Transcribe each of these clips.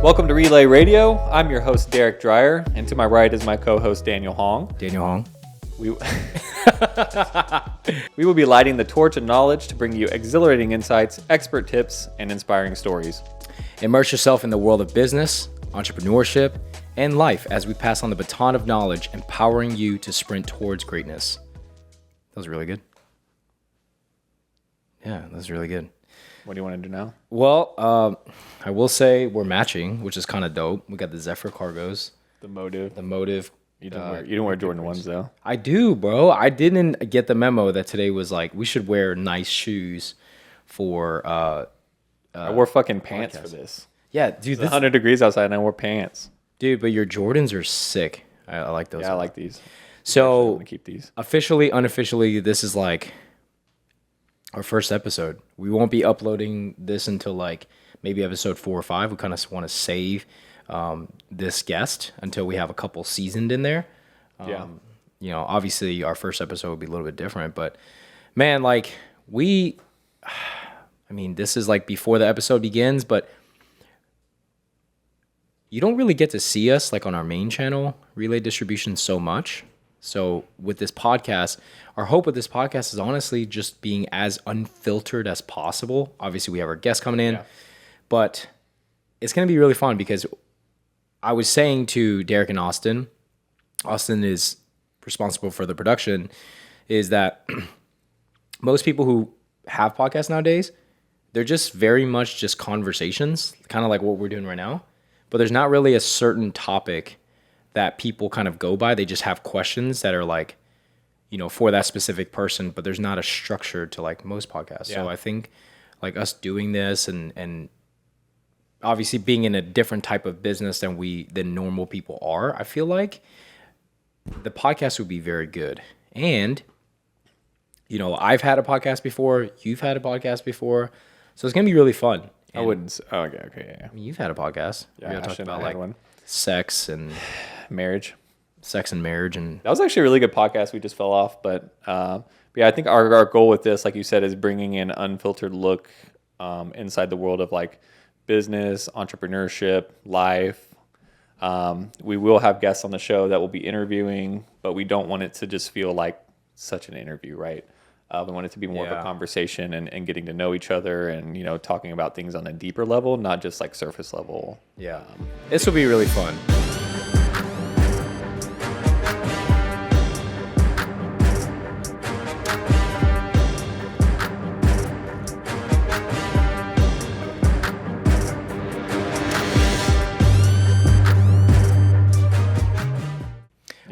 Welcome to Relay Radio. I'm your host, Derek Dreyer, and to my right is my co-host, Daniel Hong. Daniel Hong. We will be lighting the torch of knowledge to bring you exhilarating insights, expert tips, and inspiring stories. Immerse yourself in the world of business, entrepreneurship, and life as we pass on the baton of knowledge, empowering you to sprint towards greatness. That was really good. Yeah, that was really good. What do you want to do now? Well, I will say we're matching, which is kind of dope. We got the Zephyr cargos. The motive. You don't wear Jordan 1s, though. I do, bro. I didn't get the memo that today was like, we should wear nice shoes for... I wore fucking pants for this. Yeah, dude. It's 100 degrees outside and I wore pants. Dude, but your Jordans are sick. I like those. Yeah, I like these. So, I'm gonna keep these. Officially, unofficially, this is like our first episode. We won't be uploading this until like maybe episode 4 or 5. We kind of want to save this guest until we have a couple seasoned in there. Yeah. You know, obviously our first episode will be a little bit different, but man, like I mean, this is like before the episode begins, but you don't really get to see us like on our main channel, Relay Distribution, so much. So with this podcast, our hope with this podcast is honestly just being as unfiltered as possible. Obviously, we have our guests coming in, but it's going to be really fun because I was saying to Derek and Austin is responsible for the production, is that most people who have podcasts nowadays, they're just very much just conversations, kind of like what we're doing right now. But there's not really a certain topic that people kind of go by. They just have questions that are like, you know, for that specific person, but there's not a structure to like most podcasts. Yeah. So I think like us doing this and obviously being in a different type of business than normal people are, I feel like the podcast would be very good. And, you know, I've had a podcast before, you've had a podcast before, so it's going to be really fun. I wouldn't. Oh, okay, yeah. I mean, you've had a podcast. Yeah, we talked about like sex and marriage, and that was actually a really good podcast. We just fell off, but yeah, I think our goal with this, like you said, is bringing an unfiltered look inside the world of like business, entrepreneurship, life. We will have guests on the show that will be interviewing, but we don't want it to just feel like such an interview, right? We want it to be more of a conversation and getting to know each other and, you know, talking about things on a deeper level, not just like surface level. Yeah. This will be really fun.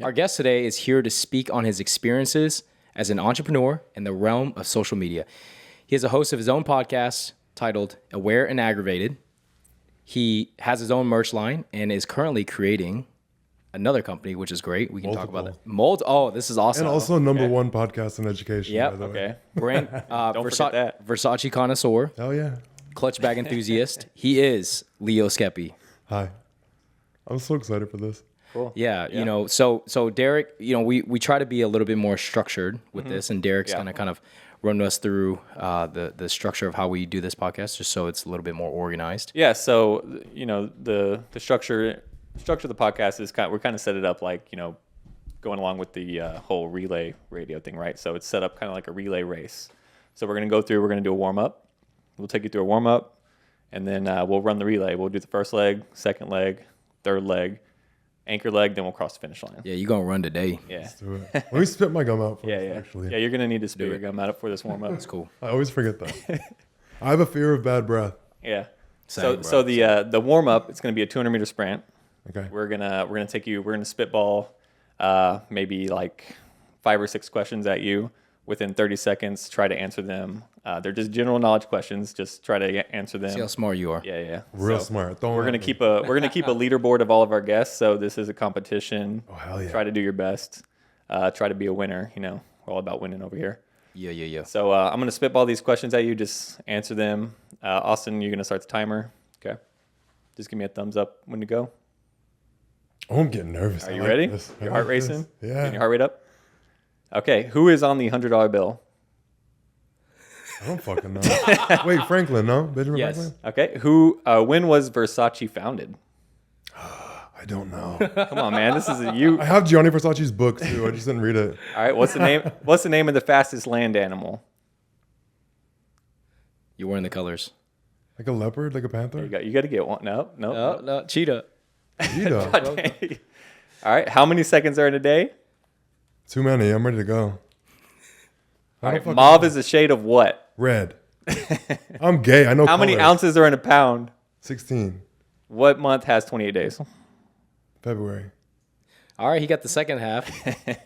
Our guest today is here to speak on his experiences as an entrepreneur in the realm of social media. He is a host of his own podcast titled Aware and Aggravated. He has his own merch line and is currently creating another company, which is great. We can talk about that. Oh, this is awesome. And also number one podcast in education. Yep. By the way. Brand, Don't forget that. Versace connoisseur. Hell yeah. Clutch bag enthusiast. He is Leo Skepi. Hi. I'm so excited for this. Cool. Yeah, you know, so Derek, you know, we try to be a little bit more structured with this, and Derek's gonna kind of run us through the structure of how we do this podcast, just so it's a little bit more organized. Yeah. So you know the structure of the podcast is we're kind of set it up like, you know, going along with the whole relay radio thing, right? So it's set up kind of like a relay race. So we're gonna do a warm up. We'll take you through a warm up, and then we'll run the relay. We'll do the first leg, second leg, third leg, anchor leg, then we'll cross the finish line. Yeah, you're gonna run today. Yeah. Let's do it. Let me spit my gum out first, Yeah. actually. Yeah, you're gonna need to spit your gum out for this warm up. That's cool. I always forget that. I have a fear of bad breath. Yeah. Same, So the warm up, it's gonna be a 200-meter sprint. Okay. We're gonna spitball maybe like 5 or 6 questions at you within 30 seconds. Try to answer them. They're just general knowledge questions. Just try to answer them. See how smart you are. Yeah. Real smart. We're gonna keep a leaderboard of all of our guests. So this is a competition. Oh, hell yeah. Try to do your best. Try to be a winner. You know, we're all about winning over here. Yeah. So I'm gonna spitball these questions at you. Just answer them. Austin, you're gonna start the timer. Okay. Just give me a thumbs up when to go. Oh, I'm getting nervous. Are you ready? Your heart racing? Yeah. Getting your heart rate up? Okay. Who is on the $100 bill? I don't fucking know. Wait, Franklin, no? Benjamin Yes. Franklin? Okay. When was Versace founded? I don't know. Come on, man. This is you. I have Gianni Versace's book too. I just didn't read it. All right. What's the name? What's the name of the fastest land animal? You're wearing the colors. Like a leopard, like a panther? You got to get one. No. No, cheetah. Cheetah. All right. How many seconds are in a day? Too many. I'm ready to go. All I right. don't fucking Mauve know. is a shade of what? Red. I'm gay. I know How many colors. ounces are in a pound? 16. What month has 28 days? February. All right, he got the second half.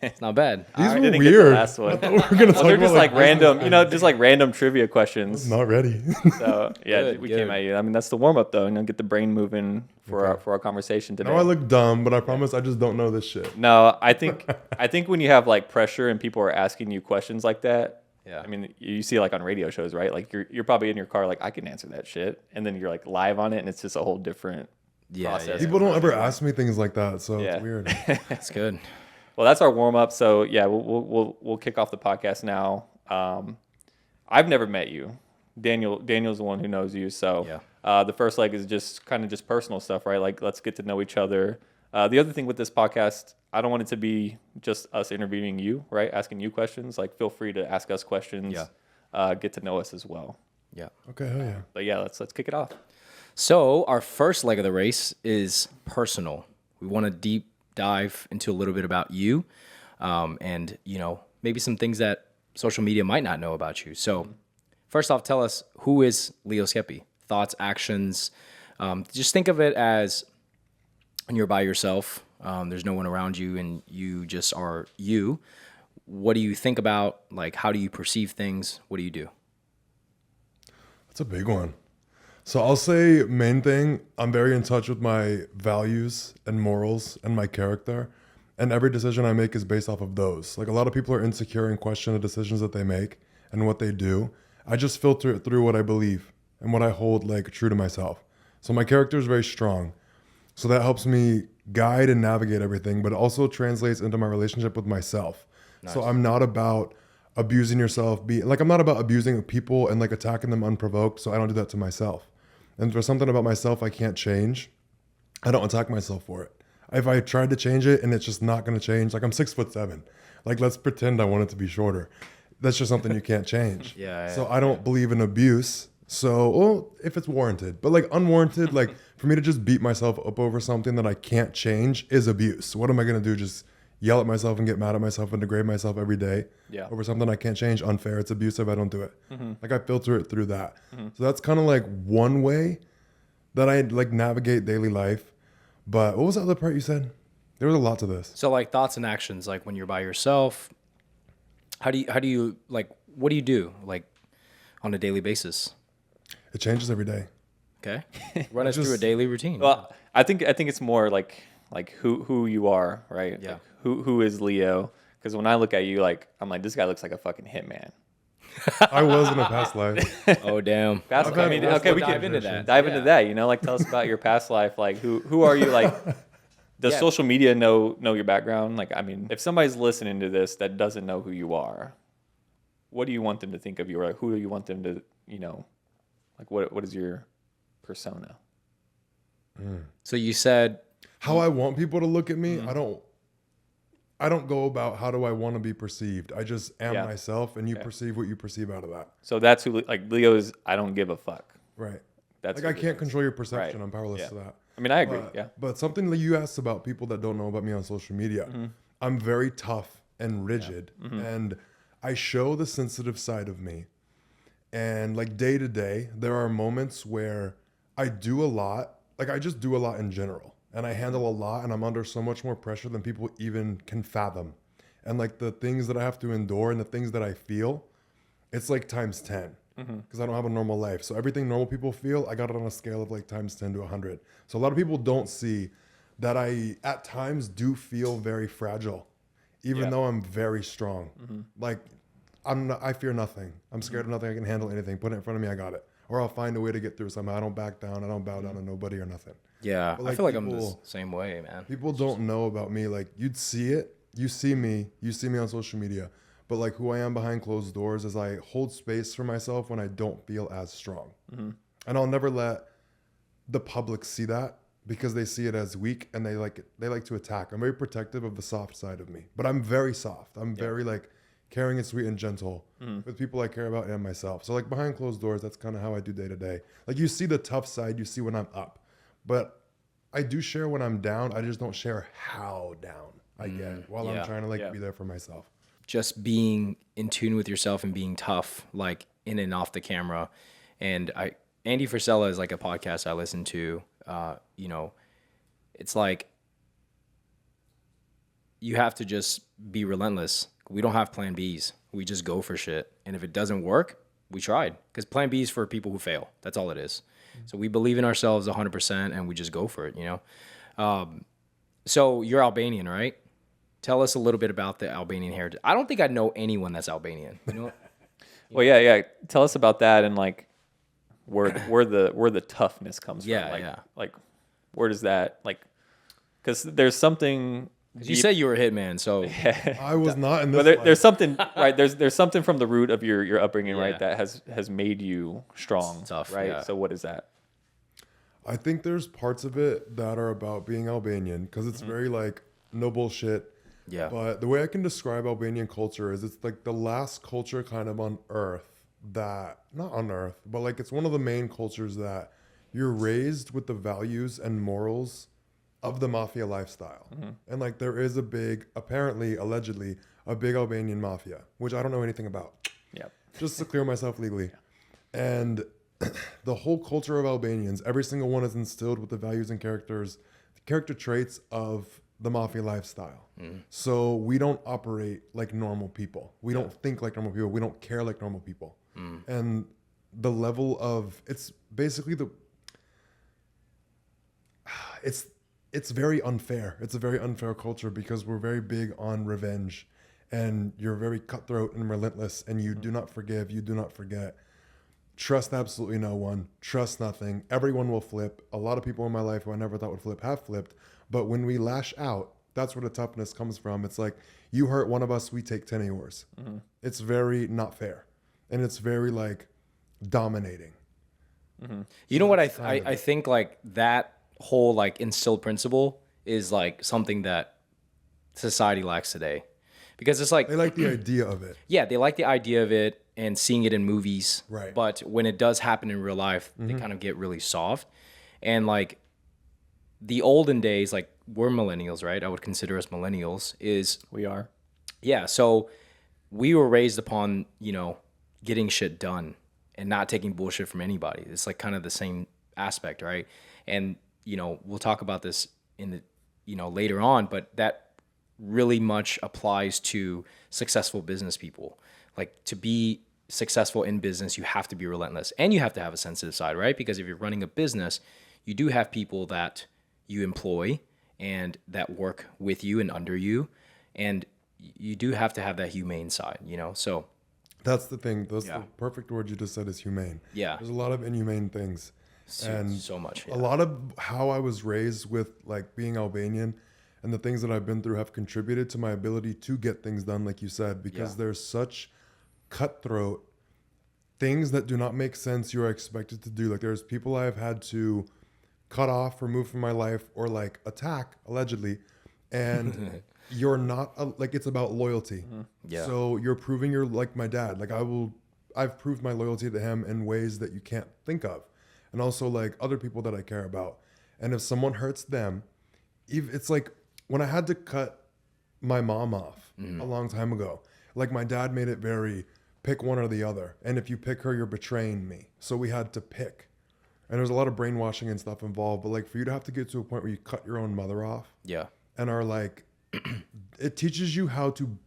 It's not bad. These I were didn't get the weird. last one. We're gonna Well, talk they're about just like random, business. just like random trivia questions. Not ready. So yeah, Good, we good. came at you. I mean, that's the warm up though, and get the brain moving for our conversation today. Now I look dumb, but I promise I just don't know this shit. No, I think when you have like pressure and people are asking you questions like that. Yeah. I mean, you see like on radio shows, right? Like you're probably in your car, like I can answer that shit, and then you're like live on it, and it's just a whole different process. People don't ever ask me things like that, so Yeah. it's weird. That's good. Well, that's our warm up. So yeah, we'll kick off the podcast now. I've never met you. Daniel's the one who knows you. So Yeah. the first leg is just kind of just personal stuff, right? Like let's get to know each other. The other thing with this podcast, I don't want it to be just us interviewing you, right? Asking you questions. Like feel free to ask us questions. Yeah. Get to know us as well. Yeah. Okay, hell yeah. But yeah, let's kick it off. So our first leg of the race is personal. We want to deep dive into a little bit about you, and maybe some things that social media might not know about you. So first off, tell us, who is Leo Skepi? Thoughts, actions. Just think of it as when you're by yourself. There's no one around you, and you just are you. What do you think about? Like, how do you perceive things? What do you do? That's a big one. So I'll say main thing, I'm very in touch with my values and morals and my character. And every decision I make is based off of those. Like a lot of people are insecure and question the decisions that they make and what they do. I just filter it through what I believe and what I hold like true to myself. So my character is very strong. So that helps me guide and navigate everything, but it also translates into my relationship with myself. So I'm not about abusing yourself. I'm not about abusing people and like attacking them unprovoked. So I don't do that to myself. And if there's something about myself I can't change, I don't attack myself for it. If I tried to change it and it's just not going to change, like I'm 6'7", like let's pretend I want it to be shorter. That's just something you can't change. So I don't believe in abuse. So, if it's warranted, but like unwarranted, like for me to just beat myself up over something that I can't change is abuse. What am I going to do? Just yell at myself and get mad at myself and degrade myself every day over something I can't change? Unfair. It's abusive. I don't do it. Like I filter it through that. So that's kind of like one way that I like navigate daily life. But what was the other part you said? There was a lot to this. So like thoughts and actions, like when you're by yourself, how do you like, what do you do like on a daily basis? It changes every day. Okay. Run us through a daily routine. Well, I think it's more like who you are, right? Yeah. Like who is Leo? Because when I look at you, like I'm like, this guy looks like a fucking hitman. I was in a past life. Oh, damn. Past, I've I had mean, multiple okay, we dive can into that. dive into that. Like tell us about your past life. Like who are you? Like does Yeah. social media know your background? Like I mean, if somebody's listening to this that doesn't know who you are, what do you want them to think of you? Or like, who do you want them to like what is your persona? So you said, How I want people to look at me, I don't go about how do I want to be perceived. I just am myself, and you perceive what you perceive out of that. So that's who like Leo is. I don't give a fuck. Right. That's Like I who can't Leo is. control your perception. Right. I'm powerless Yeah. to that. I mean, I agree. Yeah. But something that you asked about people that don't know about me on social media, I'm very tough and rigid, and I show the sensitive side of me. And like day to day, there are moments where I do a lot. Like I just do a lot in general, and I handle a lot, and I'm under so much more pressure than people even can fathom. And like the things that I have to endure and the things that I feel, it's like times 10 because I don't have a normal life. So everything normal people feel, I got it on a scale of like times 10 to 100. So a lot of people don't see that I at times do feel very fragile, even though I'm very strong. Like I fear nothing. I'm scared of nothing. I can handle anything. Put it in front of me, I got it. Or I'll find a way to get through somehow. I don't back down. I don't bow down to nobody or nothing. yeah, But, I feel like I'm the people- same way, man. People don't know about me. Like you'd see it. You see me on social media. But like who I am behind closed doors is I hold space for myself when I don't feel as strong. And I'll never let the public see that because they see it as weak and they like to attack. I'm very protective of the soft side of me, but I'm very soft. I'm very like caring and sweet and gentle with people I care about and myself. So like behind closed doors, that's kind of how I do day to day. Like you see the tough side, you see when I'm up, but I do share when I'm down. I just don't share how down I get while I'm trying to like be there for myself. Just being in tune with yourself and being tough, like in and off the camera. And Andy Frisella is like a podcast I listen to. You know, it's like you have to just be relentless. We don't have plan Bs. We just go for shit. And if it doesn't work, we tried. Because plan B is for people who fail. That's all it is. So we believe in ourselves 100% and we just go for it, you know? So you're Albanian, right? Tell us a little bit about the Albanian heritage. I don't think I know anyone that's Albanian. You know? Well, yeah. Tell us about that and like where the toughness comes Yeah, from. yeah. Like where does that like? Because there's something. You said you were a hitman, so I was not in this. But there's something right. There's something from the root of your upbringing, Yeah. right, that has made you strong. It's tough, right? yeah. So what is that? I think there's parts of it that are about being Albanian because it's very like no bullshit. yeah. But the way I can describe Albanian culture is it's like the last culture kind of on earth that, not on earth, but like it's one of the main cultures that you're raised with the values and morals of the mafia lifestyle. And like there is a big, apparently, allegedly, a big Albanian mafia, which I don't know anything about. Yeah. Just to clear myself legally. And the whole culture of Albanians, every single one is instilled with the values and character traits of the mafia lifestyle. So we don't operate like normal people. We don't think like normal people. We don't care like normal people. And the level of, it's basically it's very unfair. It's a very unfair culture because we're very big on revenge and you're very cutthroat and relentless and you do not forgive, you do not forget. Trust absolutely no one. Trust nothing. Everyone will flip. A lot of people in my life who I never thought would flip have flipped. But when we lash out, that's where the toughness comes from. It's like, you hurt one of us, we take 10 of yours. It's very not fair. And it's very like dominating. You know what I think like that whole like instilled principle is like something that society lacks today. Because it's like They like the idea of it. yeah, they like the idea of it and seeing it in movies. Right. But when it does happen in real life, they kind of get really soft. And like the olden days, like we're millennials, right? I would consider us millennials, is We are. yeah, so we were raised upon, you know, getting shit done and not taking bullshit from anybody. It's like kind of the same aspect, right? And, you know, we'll talk about this in the, you know, later on, but that really much applies to successful business people. Like to be successful in business, you have to be relentless and you have to have a sensitive side, right? Because if you're running a business, you do have people that you employ and that work with you and under you. And you do have to have that humane side, you know? So That's the thing. That's Yeah. the perfect word you just said is humane. Yeah. There's a lot of inhumane things. And so much. a lot of how I was raised with like being Albanian and the things that I've been through have contributed to my ability to get things done, like you said, because Yeah. there's such cutthroat things that do not make sense you are expected to do. Like there's people I've had to cut off, remove from my life, or like attack, allegedly. And you're not, like it's about loyalty. Yeah. So you're proving you're like my dad. Like I've proved my loyalty to him in ways that you can't think of. And also like other people that I care about. And if someone hurts them, it's like when I had to cut my mom off a long time ago, like my dad made it very pick one or the other. And if you pick her, you're betraying me. So we had to pick. And there's a lot of brainwashing and stuff involved. But like for you to have to get to a point where you cut your own mother off Yeah. and are like, it teaches you how to,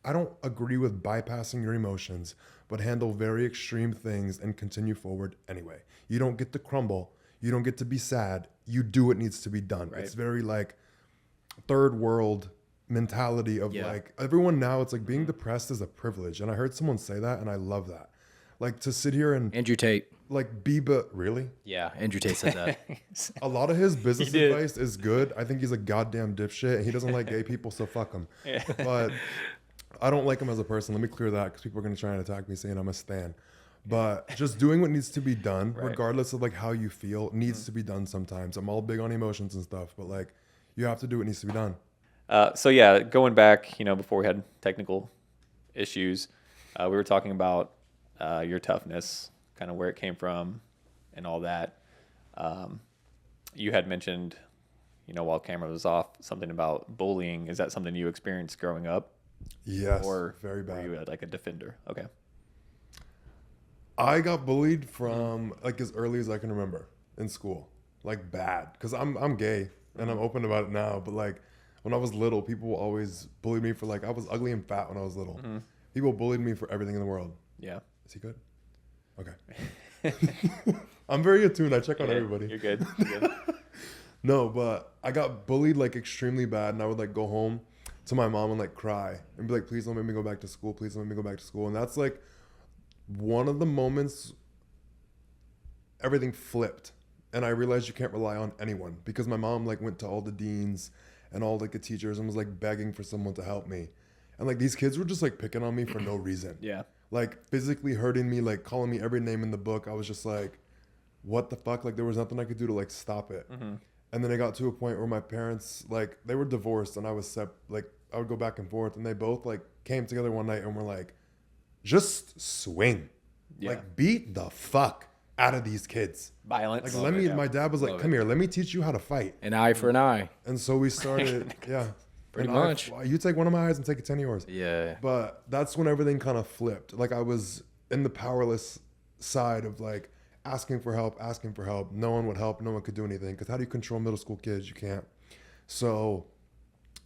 I don't agree with bypassing your emotions, but handle very extreme things and continue forward anyway. You don't get to crumble. You don't get to be sad. You do what needs to be done. Right. It's very like third world mentality of Yeah. like everyone now, it's like being depressed is a privilege. And I heard someone say that and I love that. Like to sit here and Andrew Tate. like really? Yeah. Andrew Tate said that. A lot of his business did. advice is good. I think he's a goddamn dipshit and he doesn't like gay people, so fuck him. But I don't like him as a person. Let me clear that because people are going to try and attack me saying I'm a stan. But just doing what needs to be done, Right. regardless of like how you feel, needs to be done sometimes. I'm all big on emotions and stuff, but like you have to do what needs to be done. So yeah, going back, before we had technical issues, we were talking about your toughness, kind of where it came from, and all that. You had mentioned, while camera was off, something about bullying. Is that something you experienced growing up, Yes, or very were bad. you like a defender? Okay. I got bullied from like as early as I can remember in school, like bad, because I'm gay and I'm open about it now. But like when I was little, people always bullied me for like I was ugly and fat when I was little. People bullied me for everything in the world. Yeah. Is he good? Okay. I'm very attuned. I check on everybody. You're good. You're good. No, but I got bullied like extremely bad, and I would like go home to my mom and like cry and be like, "Please don't make me go back to school. Please don't make me go back to school." And that's like one of the moments everything flipped, and I realized you can't rely on anyone because my mom like went to all the deans and all like the teachers and was like begging for someone to help me, and like these kids were just like picking on me for no reason. Yeah. Like physically hurting me, like calling me every name in the book. I was just like, what the fuck? Like there was nothing I could do to like stop it. And then it got to a point where my parents, like they were divorced and I was like I would go back and forth, and they both like came together one night and were like, just swing. Yeah. Like beat the fuck out of these kids. Violence. Like my dad was like, come here, let me teach you how to fight. An eye for an eye. And so we started, yeah. Pretty An eye much. you take one of my eyes and take 10 of yours. Yeah. But that's when everything kind of flipped. Like I was in the powerless side of like asking for help. No one would help. No one could do anything. Because how do you control middle school kids? You can't. So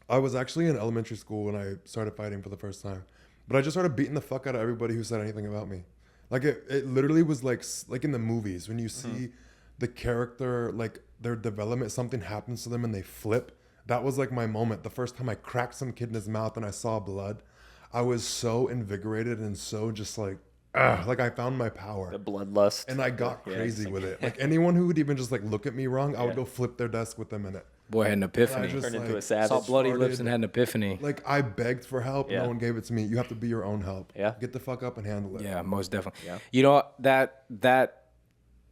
I was actually in elementary school when I started fighting for the first time. But I just started beating the fuck out of everybody who said anything about me. Like it literally was like in the movies when you see the character, like their development, something happens to them and they flip. That was like my moment. The first time I cracked some kid in his mouth and I saw blood, I was so invigorated and so just like I found my power. The bloodlust. And I got Yeah, crazy it's with it. Like anyone who would even just like look at me wrong, I would Yeah. go flip their desk within a minute. Boy had an epiphany. I just, Turned into like, a savage. Saw bloody started- lips and had an epiphany. Like I begged for help, Yeah. no one gave it to me. You have to be your own help. Yeah. Get the fuck up and handle it. Yeah, most definitely. Yeah. You know, that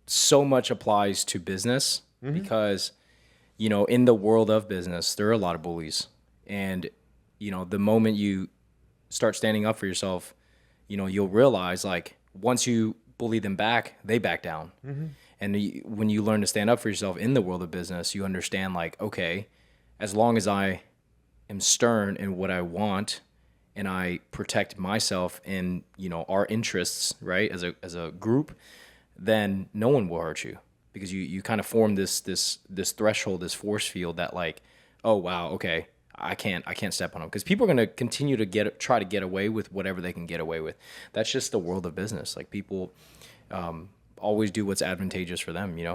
so much applies to business because, in the world of business, there are a lot of bullies. And, the moment you start standing up for yourself, you'll realize like once you bully them back, they back down. And when you learn to stand up for yourself in the world of business, you understand like, okay, as long as I am stern in what I want and I protect myself and, our interests, right, as a group, then no one will hurt you because you kind of form this threshold, this force field that like, oh wow, okay, I can't step on them because people are going to continue to try to get away with whatever they can get away with. That's just the world of business. Like people always do what's advantageous for them, in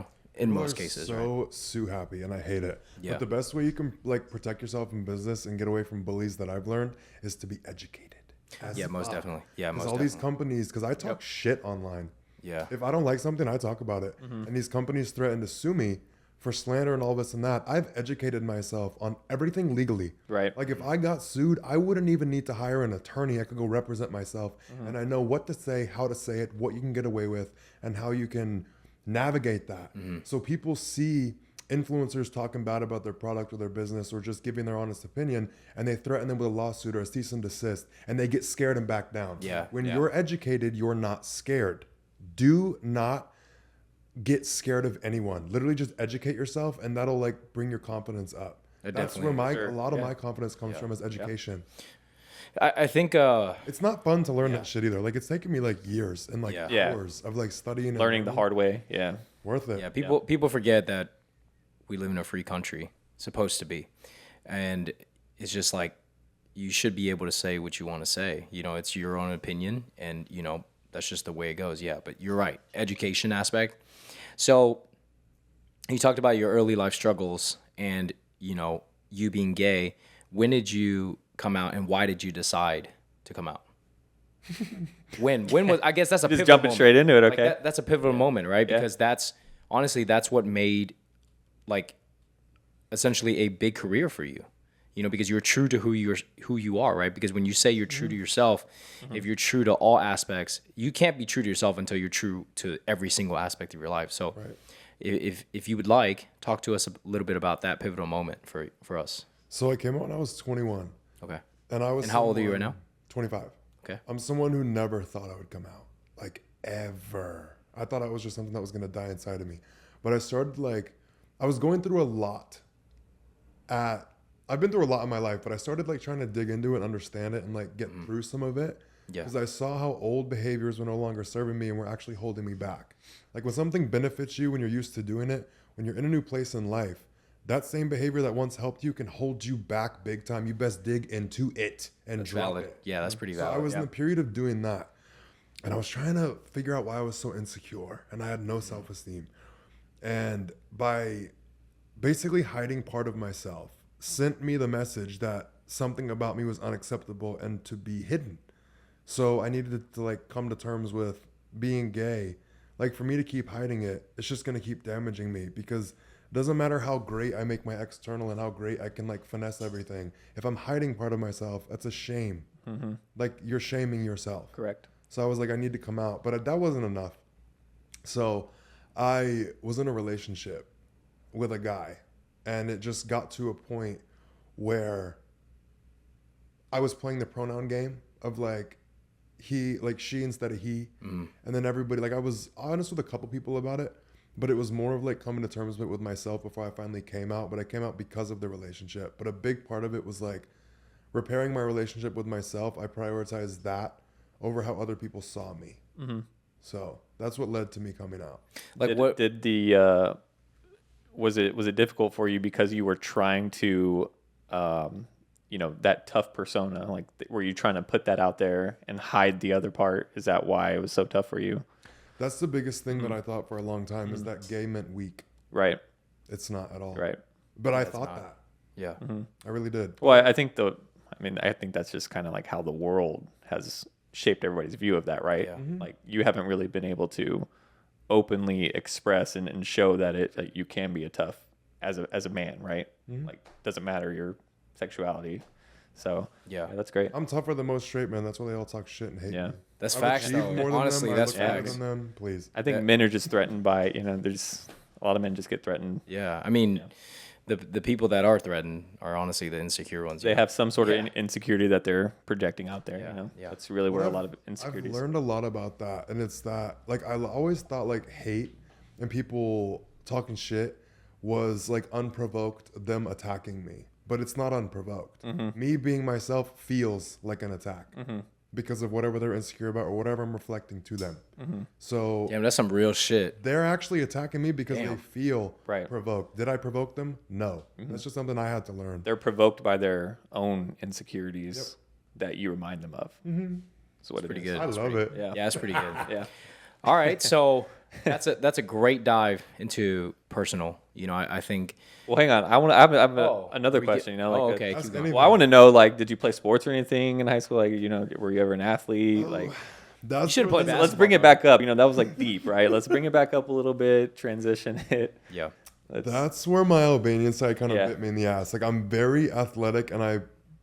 People most are cases. so sue happy, and I hate it. Yeah. But the best way you can like protect yourself in business and get away from bullies that I've learned is to be educated. Yeah, most definitely. Yeah, most Because all definitely. these companies, because I talk shit online. Yeah. If I don't like something, I talk about it. And these companies threaten to sue me for slander and all this and that. I've educated myself on everything legally. Right. Like if I got sued, I wouldn't even need to hire an attorney. I could go represent myself. And I know what to say, how to say it, what you can get away with, and how you can navigate that. So people see influencers talking bad about their product or their business or just giving their honest opinion, and they threaten them with a lawsuit or a cease and desist, and they get scared and back down. Yeah, When yeah. you're educated, you're not scared. Do not get scared of anyone. Literally just educate yourself, and that'll like bring your confidence up. That's where definitely- a lot of my confidence comes from is education. I think It's not fun to learn that shit either. Like it's taken me like years and like Yeah. hours of like studying and Learning the hard way. Yeah. worth it. yeah, people forget that we live in a free country, supposed to be, and it's just like you should be able to say what you want to say. It's your own opinion, and that's just the way it goes. Yeah, but you're right, education aspect. So you talked about your early life struggles, and you being gay. When did you come out, and why did you decide to come out? When was? I guess that's a Just pivotal jumping moment. straight into it. Like, Okay. that's a pivotal moment, right? Yeah. Because that's honestly what made like essentially a big career for you. you know, because you're true to who you are, right? Because when you say you're true to yourself, if you're true to all aspects, you can't be true to yourself until you're true to every single aspect of your life. So if you would like, talk to us a little bit about that pivotal moment for us. So I came out when I was 21. Okay. And I was. And how old are you right now? 25. Okay. I'm someone who never thought I would come out, like ever. I thought I was just something that was gonna die inside of me. But I started I was going through a lot. I've been through a lot in my life, but I started trying to dig into it and understand it and get through some of it. Yeah. Because I saw how old behaviors were no longer serving me and were actually holding me back. Like when something benefits you when you're used to doing it, when you're in a new place in life, that same behavior that once helped you can hold you back big time. You best dig into it and That's drop valid. it. Yeah, that's pretty So valid. I was yeah. in the period of doing that. And I was trying to figure out why I was so insecure and I had no self-esteem. And by basically hiding part of myself, sent me the message that something about me was unacceptable and to be hidden. So I needed to come to terms with being gay. For me to keep hiding it, it's just going to keep damaging me because it doesn't matter how great I make my external and how great I can finesse everything. If I'm hiding part of myself, that's a shame. You're shaming yourself. Correct. So I was I need to come out, but that wasn't enough. So I was in a relationship with a guy and it just got to a point where I was playing the pronoun game of he, she instead of he. And then everybody, I was honest with a couple people about it, but it was more of coming to terms with myself before I finally came out. But I came out because of the relationship. But a big part of it was repairing my relationship with myself. I prioritized that over how other people saw me. So that's what led to me coming out. Was it difficult for you because you were trying to, that tough persona? Were you trying to put that out there and hide the other part? Is that why it was so tough for you? That's the biggest thing that I thought for a long time is that gay meant weak. Right. It's not at all. Right. But I thought that. Yeah. I really did. Well, I think that's just kind of how the world has shaped everybody's view of that, right? Yeah. You haven't really been able to openly express and show that you can be a tough as a man, right? Doesn't matter your sexuality. So yeah, that's great. I'm tougher than most straight men. That's why they all talk shit and hate me. That's facts though. Honestly, that's facts. Than them, please. I think men are just threatened by, there's a lot of men just get threatened. Yeah. I mean, the people that are threatened are honestly the insecure ones. They have some sort of insecurity that they're projecting out there, Yeah. That's really where a lot of insecurities. I've learned a lot about that. And it's that, I always thought hate and people talking shit was unprovoked, them attacking me. But it's not unprovoked. Me being myself feels like an attack because of whatever they're insecure about or whatever I'm reflecting to them. So damn, that's some real shit. they're actually attacking me because they feel Right. provoked. Did I provoke them? No. That's just something I had to learn. They're provoked by their own insecurities that you remind them of. So what pretty it good. is. I love it. Yeah. Yeah, that's pretty good. Yeah. All right, so that's a great dive into personal. I think. Well, hang on. I have another question. okay. Ask Keep going. anything. Well, I want to know, did you play sports or anything in high school? Were you ever an athlete? That's You should've where played the- Let's bring it back up. That was deep, right? Let's bring it back up a little bit, transition it. Yeah. That's where my Albanian side kind of Yeah. bit me in the ass. I'm very athletic and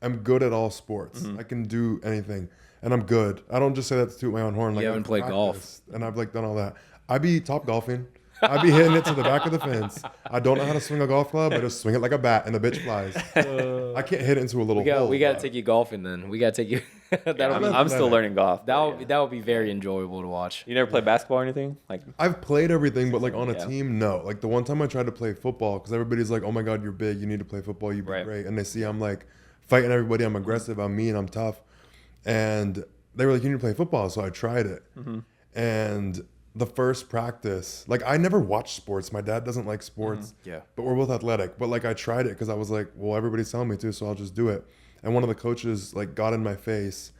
I'm good at all sports. I can do anything and I'm good. I don't just say that to toot my own horn. You haven't I've played golf. practiced And I've done all that. I be top golfing. I be hitting it to the back of the fence. I don't know how to swing a golf club. I just swing it like a bat and the bitch flies. I can't hit it into a little hole. We got to but- take you golfing then. We got to take you. I'm still learning golf. That would be very enjoyable to watch. You never played basketball or anything? I've played everything, but on a Yeah. team, no. The one time I tried to play football, because everybody's like, "Oh my God, you're big. You need to play football. You'd be Right. great." And they see I'm fighting everybody. I'm aggressive. I'm mean. I'm tough. And they were like, "You need to play football." So I tried it. And the first practice, I never watched sports. My dad doesn't like sports. Yeah. But we're both athletic. But I tried it because I was like, well, everybody's telling me to, so I'll just do it. And one of the coaches got in my face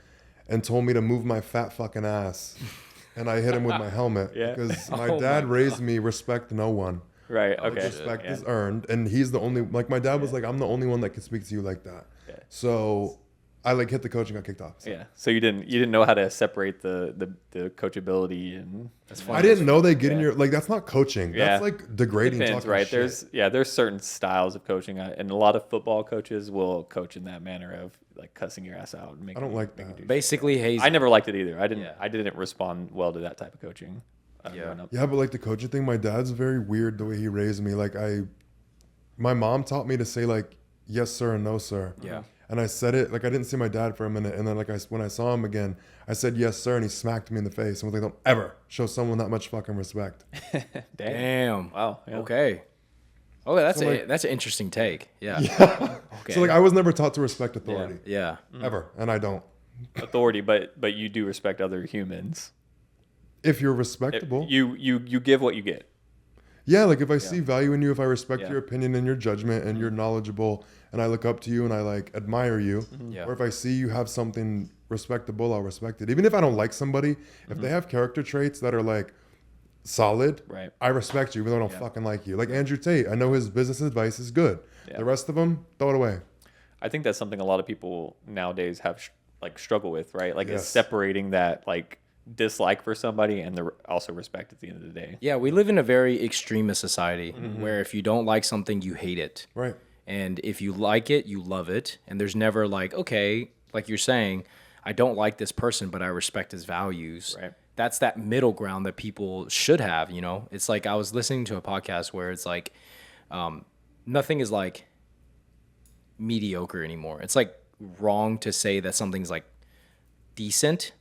and told me to move my fat fucking ass. And I hit him with my helmet Yeah. because my Oh dad my raised me respect no one. Right. Okay. Respect Yeah. is earned, and he's the only my dad was I'm the only one that can speak to you like that. Yeah. So I like hit the coach and got kicked off. So. Yeah. So you didn't know how to separate the coachability and That's funny. I didn't know they get in Yeah. your like. That's not coaching. Yeah. That's like degrading. depends, talking right? shit. There's certain styles of coaching, and a lot of football coaches will coach in that manner of like cussing your ass out. And I don't like that. Basically, I never liked it either. Yeah. I didn't respond well to that type of coaching. Yeah. Growing up. Yeah, but like the coaching thing, my dad's very weird the way he raised me. Like my mom taught me to say like yes sir and no sir. Yeah. And I said it like I didn't see my dad for a minute, and then like when I saw him again, I said yes sir, and he smacked me in the face and was like, "Don't ever show someone that much fucking respect." Damn. Wow. Yeah. Okay. Oh, that's So, like- that's an interesting take. Yeah. Okay. So like I was never taught to respect authority yeah. ever, and I don't. Authority, but you do respect other humans. If you're respectable, You give what you get. yeah. Like if I see value in you, if I respect Yeah. your opinion and your judgment, and you're knowledgeable, and I look up to you and I like admire you, Yeah. or if I see you have something respectable, I'll respect it. Even if I don't like somebody, if they have character traits that are like solid, Right. I respect you, even though I don't fucking like you. Like Andrew Tate, I know his business advice is good. Yeah. The rest of them, throw it away. I think that's something a lot of people nowadays have struggle with, right? Like, is Yes. separating that like dislike for somebody and also respect at the end of the day. Yeah, we live in a very extremist society where if you don't like something, you hate it. Right. And if you like it, you love it. And there's never like, okay, like you're saying, I don't like this person, but I respect his values. Right. That's that middle ground that people should have, you know? It's like I was listening to a podcast where it's like nothing is like mediocre anymore. It's like wrong to say that something's like decent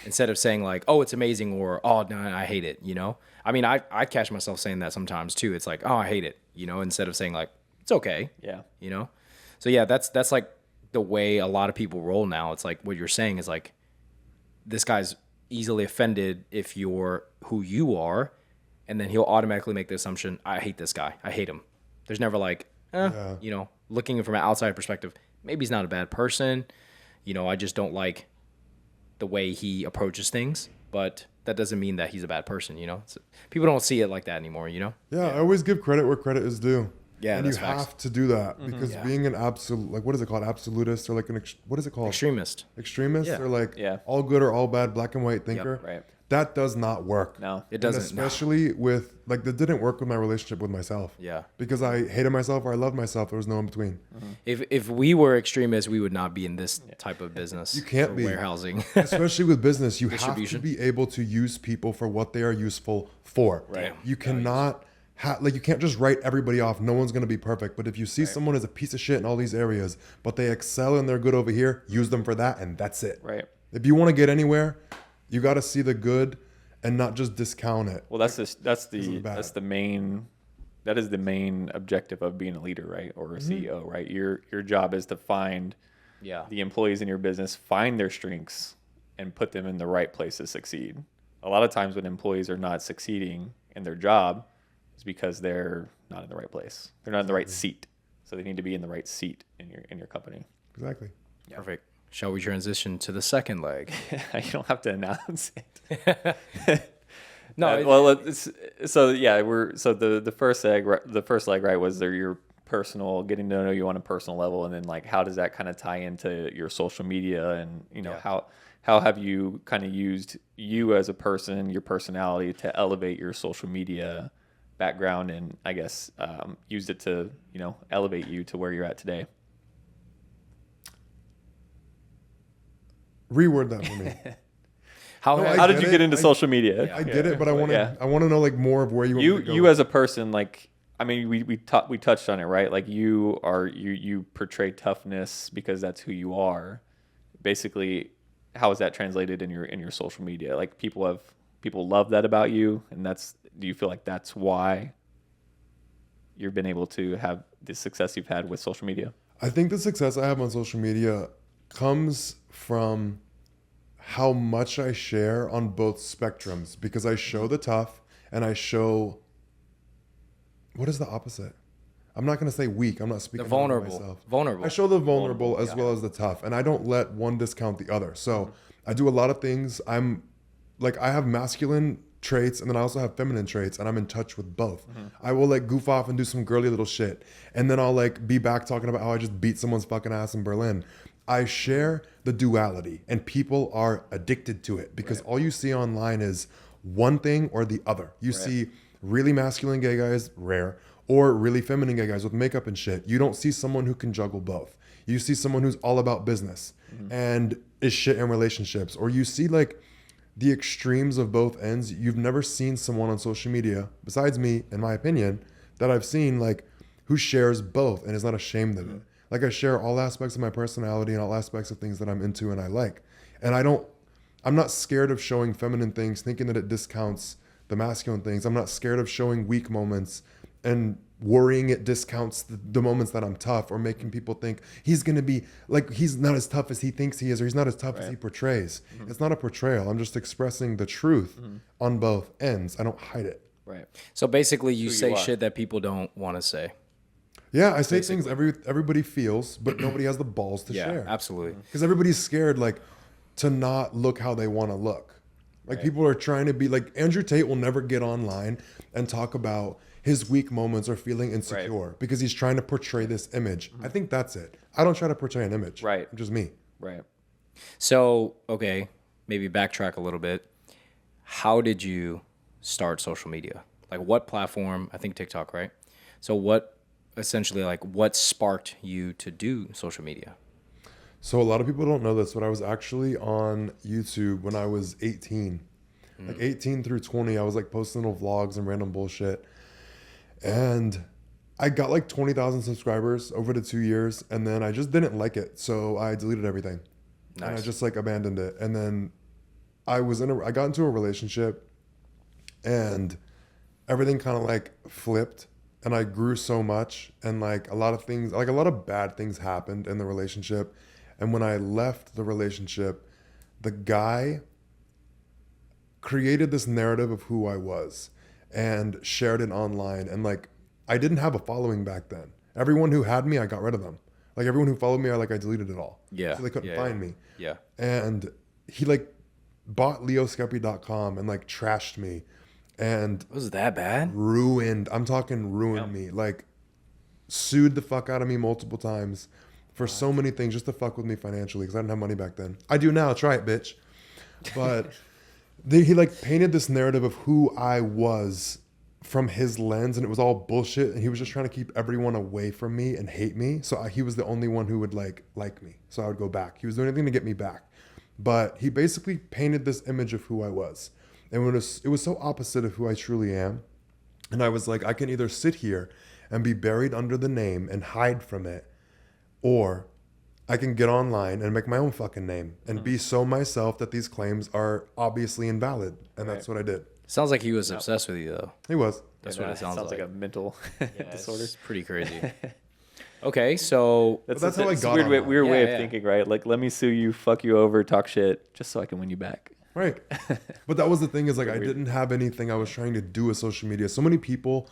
instead of saying like, oh, it's amazing or, oh, no, I hate it, you know? I mean, I catch myself saying that sometimes too. It's like, oh, I hate it, you know, instead of saying like, it's okay. Yeah. You know? So yeah, that's like the way a lot of people roll now. It's like what you're saying is like this guy's easily offended if you're who you are, and then he'll automatically make the assumption, I hate this guy. I hate him. There's never like, you know, looking from an outside perspective, maybe he's not a bad person. You know, I just don't like the way he approaches things, but that doesn't mean that he's a bad person, you know? So people don't see it like that anymore, you know? Yeah, I always give credit where credit is due. Yeah, and that's you facts. have to do that because being an absolute, like, what is it called? Absolutist or like what is it called? Extremist. Extremist Yeah. or like Yeah. all good or all bad, black and white thinker. Right. That does not work. No. It And doesn't. no. especially with like that didn't work with my relationship with myself. Yeah. Because I hated myself or I loved myself. There was no in between. If we were extremists, we would not be in this type of business. You can't or be. warehousing. Especially with business, you have to Distribution. be able to use people for what they are useful for. Right. You cannot like you can't just write everybody off. No one's gonna be perfect. But if you see someone as a piece of shit in all these areas, but they excel and they're good over here, use them for that, and that's it. Right. If you want to get anywhere, you got to see the good and not just discount it. Well, that's bad. the main objective of being a leader, right? Or a CEO, right? Your job is to find Yeah. the employees in your business, find their strengths and put them in the right place to succeed. A lot of times when employees are not succeeding in their job, it's because they're not in the right place. They're not in the right seat. So they need to be in the right seat in your company. Exactly. Perfect. Shall we transition to the second leg? You don't have to announce it. No, Well, the first leg, right, was your personal, getting to know you on a personal level, and then like how does that kind of tie into your social media, and you know how have you kind of used you as a person, your personality, to elevate your social media background, and I guess used it to elevate you to where you're at today. Reword that for me. how No, has- I How did get you it. get into social media? I get it, but I want to. Yeah. I want to know like more of where you want me to go. You as a person, like, I mean, we touched on it, right? Like you portray toughness because that's who you are. Basically, how is that translated in your social media? Like people love that about you, and do you feel like that's why you've been able to have the success you've had with social media? I think the success I have on social media comes from how much I share on both spectrums, because I show the tough and I show, what is the opposite? I'm not going to say weak. I'm not speaking the about vulnerable. myself. Vulnerable. I show the vulnerable as well as the tough, and I don't let one discount the other. So I do a lot of things. I have masculine traits, and then I also have feminine traits, and I'm in touch with both. I will like goof off and do some girly little shit, and then I'll like be back talking about how I just beat someone's fucking ass in Berlin. I share the duality, and people are addicted to it because all you see online is one thing or the other. You see really masculine gay guys, rare, or really feminine gay guys with makeup and shit. You don't see someone who can juggle both. You see someone who's all about business and is shit in relationships, or you see like the extremes of both ends. You've never seen someone on social media, besides me, in my opinion, that I've seen like who shares both and is not ashamed of it. Like I share all aspects of my personality and all aspects of things that I'm into and I like. And I'm not scared of showing feminine things, thinking that it discounts the masculine things. I'm not scared of showing weak moments and worrying it discounts the moments that I'm tough, or making people think he's going to be like, he's not as tough as he thinks he is, or he's not as tough as he portrays. It's not a portrayal. I'm just expressing the truth on both ends. I don't hide it. Right. So basically you Who say you are. shit that people don't want to say. Yeah, I say things everybody feels, but nobody has the balls to Yeah, share. absolutely. Because everybody's scared, like, to not look how they want to look. Like, people are trying to be like, Andrew Tate will never get online and talk about his weak moments or feeling insecure because he's trying to portray this image. I think that's it. I don't try to portray an image. Right. I'm just me. Right. So, okay, maybe backtrack a little bit. How did you start social media? Like what platform? I think TikTok, right? So what essentially like what sparked you to do social media? So a lot of people don't know this, but I was actually on YouTube when I was 18. Like 18 through 20, I was like posting little vlogs and random bullshit. And I got like 20,000 subscribers over the 2 years, and then I just didn't like it. So I deleted everything. And I just like abandoned it. And then I got into a relationship, and everything kind of like flipped, and I grew so much, and like a lot of things, like a lot of bad things happened in the relationship. And when I left the relationship, the guy created this narrative of who I was and shared it online. And like, I didn't have a following back then. Everyone who had me, I got rid of them. Like everyone who followed me, I deleted it all. Yeah. So they couldn't find me. Yeah. And he like bought leoskepi.com and like trashed me and Was it that bad? ruined, I'm talking ruined me. Like sued the fuck out of me multiple times for so many things just to fuck with me financially because I didn't have money back then. I do now. Try it, bitch. But he like painted this narrative of who I was from his lens, and it was all bullshit. And he was just trying to keep everyone away from me and hate me. So he was the only one who would like me. So I would go back. He was doing anything to get me back. But he basically painted this image of who I was. And it was so opposite of who I truly am. And I was like, I can either sit here and be buried under the name and hide from it, or I can get online and make my own fucking name and be so myself that these claims are obviously invalid. And that's what I did. Sounds like he was obsessed with you though. He was. That's Yeah, what it sounds like a mental disorder. It's pretty crazy. Okay, so That's how I got weird online. weird way Yeah, of yeah. thinking, right? Like, let me sue you, fuck you over, talk shit, just so I can win you back. Right. But that was the thing, is like I didn't have anything I was trying to do with social media. So many people,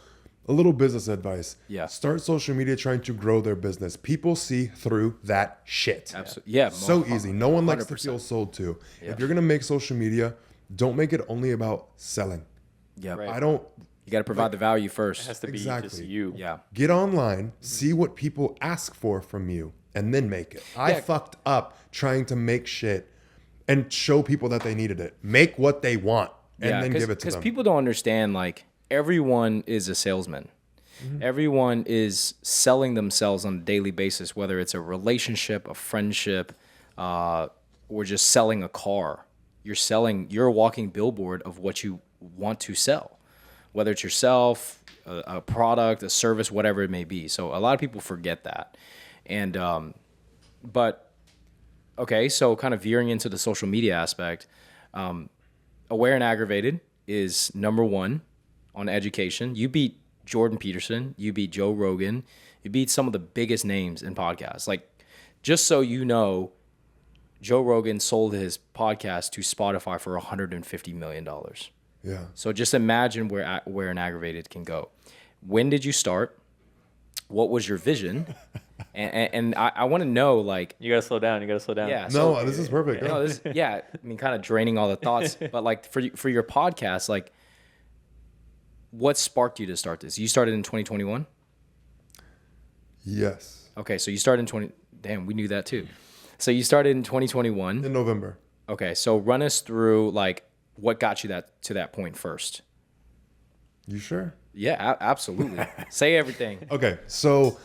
a little business advice. Yeah. Start social media trying to grow their business. People see through that shit. absolutely, yeah, So easy. No one likes to 100%. feel sold to. If you're going to make social media, don't make it only about selling. yeah. Right. I don't You got to provide the value It first. has to be just Exactly. you. Yeah. get online, see what people ask for from you, and then make it. I Yeah. fucked up trying to make shit and show people that they needed it. Make what they want and then give it to Because them. people don't understand, like, everyone is a salesman. Everyone is selling themselves on a daily basis, whether it's a relationship, a friendship, or just selling a car. You're a walking billboard of what you want to sell, whether it's yourself, a product, a service, whatever it may be. So a lot of people forget that. And, but, okay, so kind of veering into the social media aspect, Aware and Aggravated is number one on education. You beat Jordan Peterson, you beat Joe Rogan, you beat some of the biggest names in podcasts. Like, just so you know, Joe Rogan sold his podcast to Spotify for $150 million. Yeah. So just imagine where an Aggravated can go. When did you start? What was your vision? And I want to know, like, You gotta slow down. You gotta slow down. yeah. No, this is perfect. No, I mean, kind of draining all the thoughts, but like for your podcast, like, what sparked you to start this? You started in 2021. Yes. Okay, so you started in 20. Damn, we knew that too. So you started in 2021. in November. Okay, so run us through like what got you to that point first. You sure? Yeah, absolutely. Say everything. Okay, so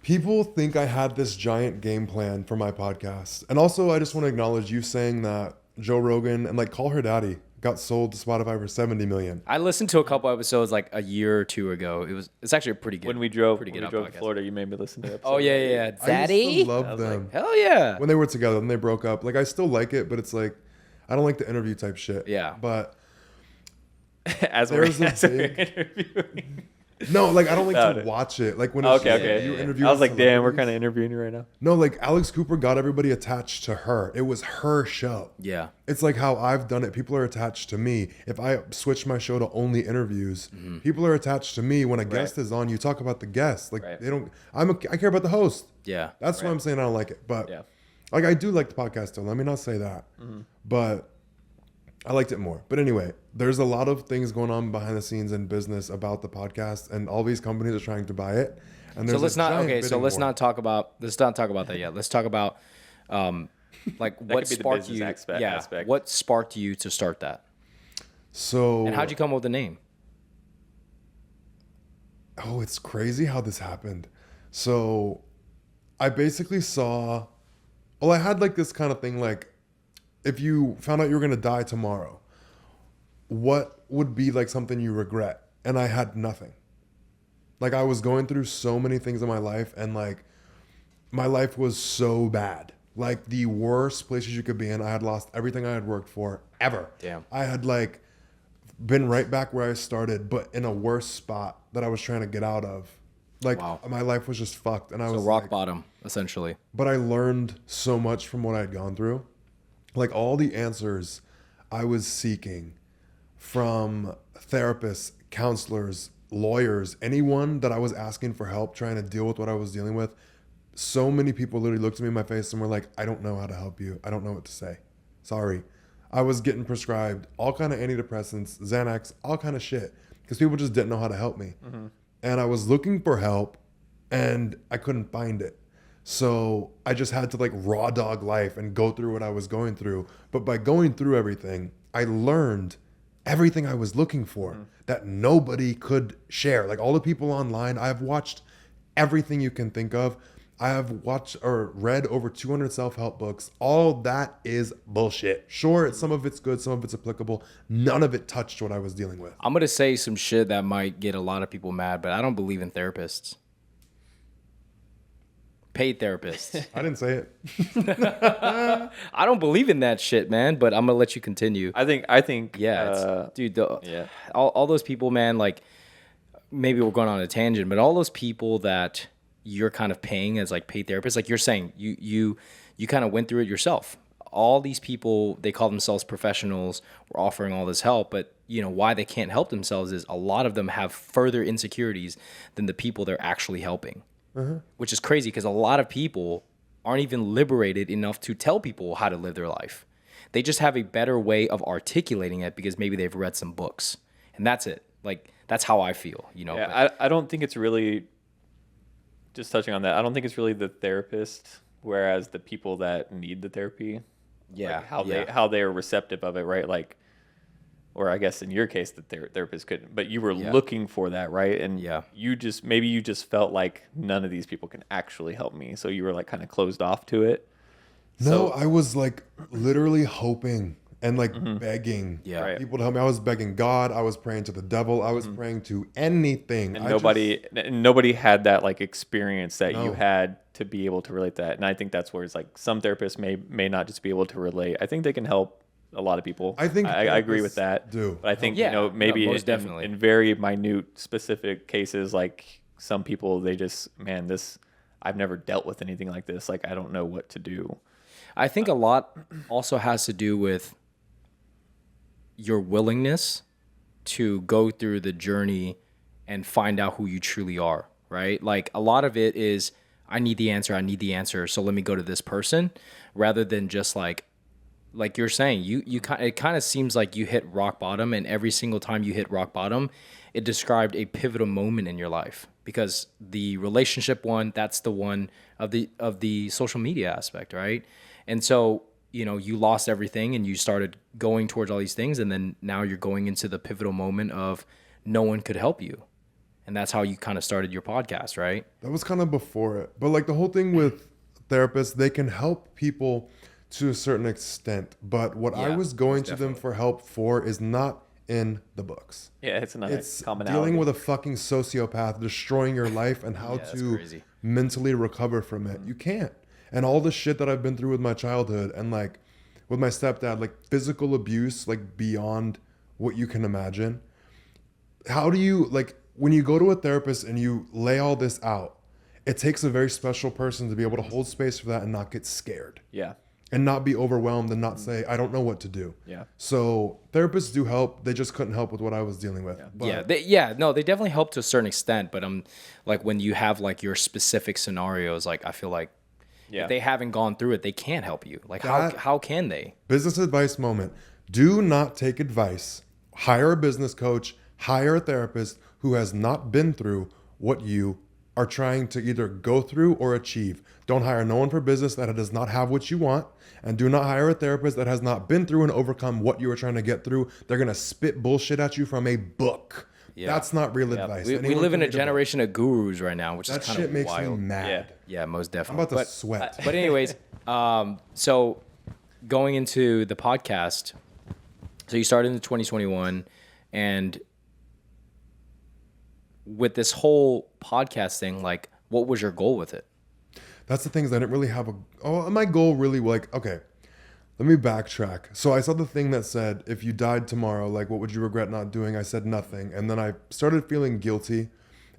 people think I had this giant game plan for my podcast. And also, I just want to acknowledge you saying that Joe Rogan and like Call Her Daddy got sold to Spotify for 70 million. I listened to a couple episodes like a year or two ago. It's actually a pretty good. When we drove pretty to podcast. Florida, you made me listen to it. Oh yeah. Daddy. I used to love them. Hell yeah. When they were together and they broke up. Like, I still like it, but it's like, I don't like the interview type shit. Yeah. But as we're there's a big... interviewing. No, like, I don't like Got to it. watch it. Like, when it's Okay. you interview I was like, damn, we're celebrities. kind of interviewing you right now. No, like, Alex Cooper got everybody attached to her. It was her show. Yeah. It's like how I've done it. People are attached to me. If I switch my show to only interviews, people are attached to me. When a guest is on, you talk about the guest. Like, Right. they don't. I care about the host. Yeah. That's why I'm saying I don't like it. But Yeah. like, I do like the podcast though. Let me not say that. But I liked it more. But anyway, there's a lot of things going on behind the scenes in business about the podcast, and all these companies are trying to buy it. And So there's let's a not. giant Okay. So bidding let's war. not talk about that yet. Let's talk about like what could be the sparked business you. aspect. What sparked you to start that? So And how'd you come up with the name? Oh, it's crazy how this happened. So I basically saw, well, I had like this kind of thing, like, if you found out you were going to die tomorrow, what would be like something you regret? And I had nothing. Like, I was going through so many things in my life, and like, my life was so bad. Like, the worst places you could be in. I had lost everything I had worked for ever. Damn. I had like been right back where I started, but in a worse spot that I was trying to get out of. Like, Wow. my life was just fucked, and I So was rock like, bottom, essentially. but I learned so much from what I had gone through. Like, all the answers I was seeking from therapists, counselors, lawyers, anyone that I was asking for help trying to deal with what I was dealing with, so many people literally looked at me in my face and were like, I don't know how to help you. I don't know what to say. Sorry. I was getting prescribed all kind of antidepressants, Xanax, all kind of shit, because people just didn't know how to help me. And I was looking for help, and I couldn't find it. So I just had to like raw dog life and go through what I was going through. But by going through everything, I learned everything I was looking for that nobody could share. Like, all the people online, I've watched everything you can think of. I have watched or read over 200 self-help books. All that is bullshit. Sure, some of it's good, some of it's applicable. None of it touched what I was dealing with. I'm gonna say some shit that might get a lot of people mad, but I don't believe in therapists. Paid therapists. I didn't say it. I don't believe in that shit, man. But I'm gonna let you continue. I think. Yeah, it's, dude. yeah. All those people, man. Like, maybe we're going on a tangent, but all those people that you're kind of paying as like paid therapists, like you're saying, you kind of went through it yourself. All these people, they call themselves professionals, were offering all this help, but you know why they can't help themselves is a lot of them have further insecurities than the people they're actually helping, which is crazy because a lot of people aren't even liberated enough to tell people how to live their life. They just have a better way of articulating it because maybe they've read some books, and that's it. Like, that's how I feel, you know. Yeah, I don't think it's really, just touching on that, I don't think it's really the therapist, whereas the people that need the therapy, Yeah, like how they are receptive of it, right? Like, or I guess in your case, the therapist couldn't, but you were looking for that, right? And you just felt like none of these people can actually help me, so you were like kind of closed off to it. No, I was like literally hoping and like begging people to help me. I was begging God. I was praying to the devil. I was praying to anything. And nobody had that like experience that you had to be able to relate that. And I think that's where it's like some therapists may not just be able to relate. I think they can help a lot of people. I think I agree with that. But I think maybe most definitely. in very minute specific cases, like some people, they just I've never dealt with anything like this. Like, I don't know what to do. I think a lot also has to do with your willingness to go through the journey and find out who you truly are, right? Like, a lot of it is, I need the answer, so let me go to this person, rather than just like you're saying, it kind of seems like you hit rock bottom, and every single time you hit rock bottom, it described a pivotal moment in your life. because the relationship one, that's the one of the social media aspect, right? And so, you know, you lost everything and you started going towards all these things, and then now you're going into the pivotal moment of no one could help you. And that's how you kind of started your podcast, right? That was kind of before it. But like the whole thing with therapists, they can help people to a certain extent. But what I Yeah, was going most to them definitely. for help for is not in the books. Yeah, it's another It's commonality. dealing with a fucking sociopath destroying your life and how that's to crazy. mentally recover from it. You can't. And all the shit that I've been through with my childhood and like with my stepdad, like physical abuse, like beyond what you can imagine. How do you, like, when you go to a therapist and you lay all this out, it takes a very special person to be able to hold space for that and not get scared Yeah. and not be overwhelmed and not say, I don't know what to do. Yeah. So therapists do help. They just couldn't help with what I was dealing with. But No, they definitely help to a certain extent, but like when you have like your specific scenarios, like I feel like Yeah. if they haven't gone through it, they can't help you. Like That- how can they? business advice moment. Do not take advice. Hire a business coach, hire a therapist who has not been through what you are trying to either go through or achieve. Don't hire no one for business that does not have what you want, and do not hire a therapist that has not been through and overcome what you are trying to get through. They're going to spit bullshit at you from a book. Yeah. That's not real advice. We Anyone live can in a read book. generation of gurus right now, which That is kind shit of makes wild. me mad. Yeah. Yeah, most I'm definitely. about to sweat. But anyways, so going into the podcast, so you started in 2021, and with this whole podcast thing, like, what was your goal with it? That's the thing is I didn't really have my goal really, like, okay, let me backtrack. So I saw the thing that said, if you died tomorrow, like, what would you regret not doing? I said nothing. And then I started feeling guilty,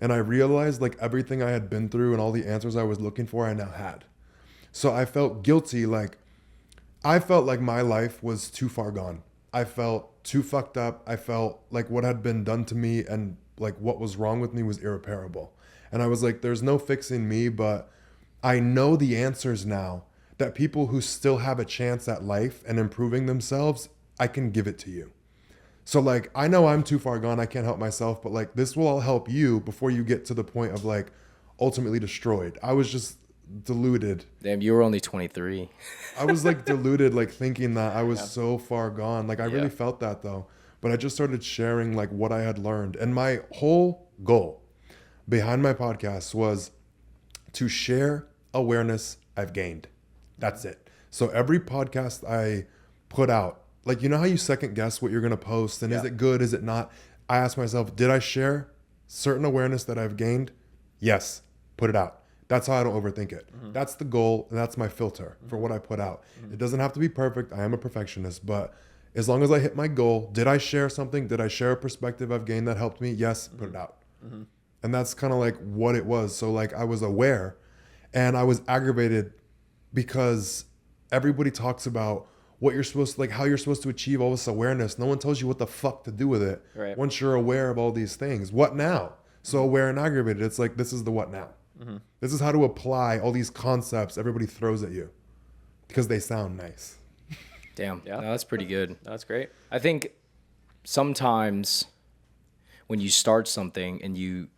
and I realized like everything I had been through and all the answers I was looking for, I now had. So I felt guilty. Like I felt like my life was too far gone. I felt too fucked up. I felt like what had been done to me and like what was wrong with me was irreparable. And I was like, there's no fixing me, but I know the answers now, that people who still have a chance at life and improving themselves, I can give it to you. So like, I know I'm too far gone. I can't help myself, but like this will all help you before you get to the point of like ultimately destroyed. I was just deluded. Damn, you were only 23. I was like deluded, like thinking that I was so far gone. Like I really felt that though. But I just started sharing like what I had learned. And my whole goal behind my podcast was to share awareness I've gained. That's it. So every podcast I put out, like, you know how you second guess what you're going to post and is it good, is it not? I ask myself, did I share certain awareness that I've gained? Yes, put it out. That's how I don't overthink it. That's the goal, and that's my filter for what I put out. It doesn't have to be perfect. I am a perfectionist, but as long as I hit my goal, did I share something? Did I share a perspective I've gained that helped me? Yes, put it out. And that's kind of like what it was. So like I was aware and I was aggravated because everybody talks about what you're supposed to, like how you're supposed to achieve all this awareness. No one tells you what the fuck to do with it. Right. Once you're aware of all these things, what now? So aware and aggravated. It's like, this is the what now. This is how to apply all these concepts everybody throws at you because they sound nice. Damn, Yeah. no, that's pretty good. That's great. I think sometimes when you start something and you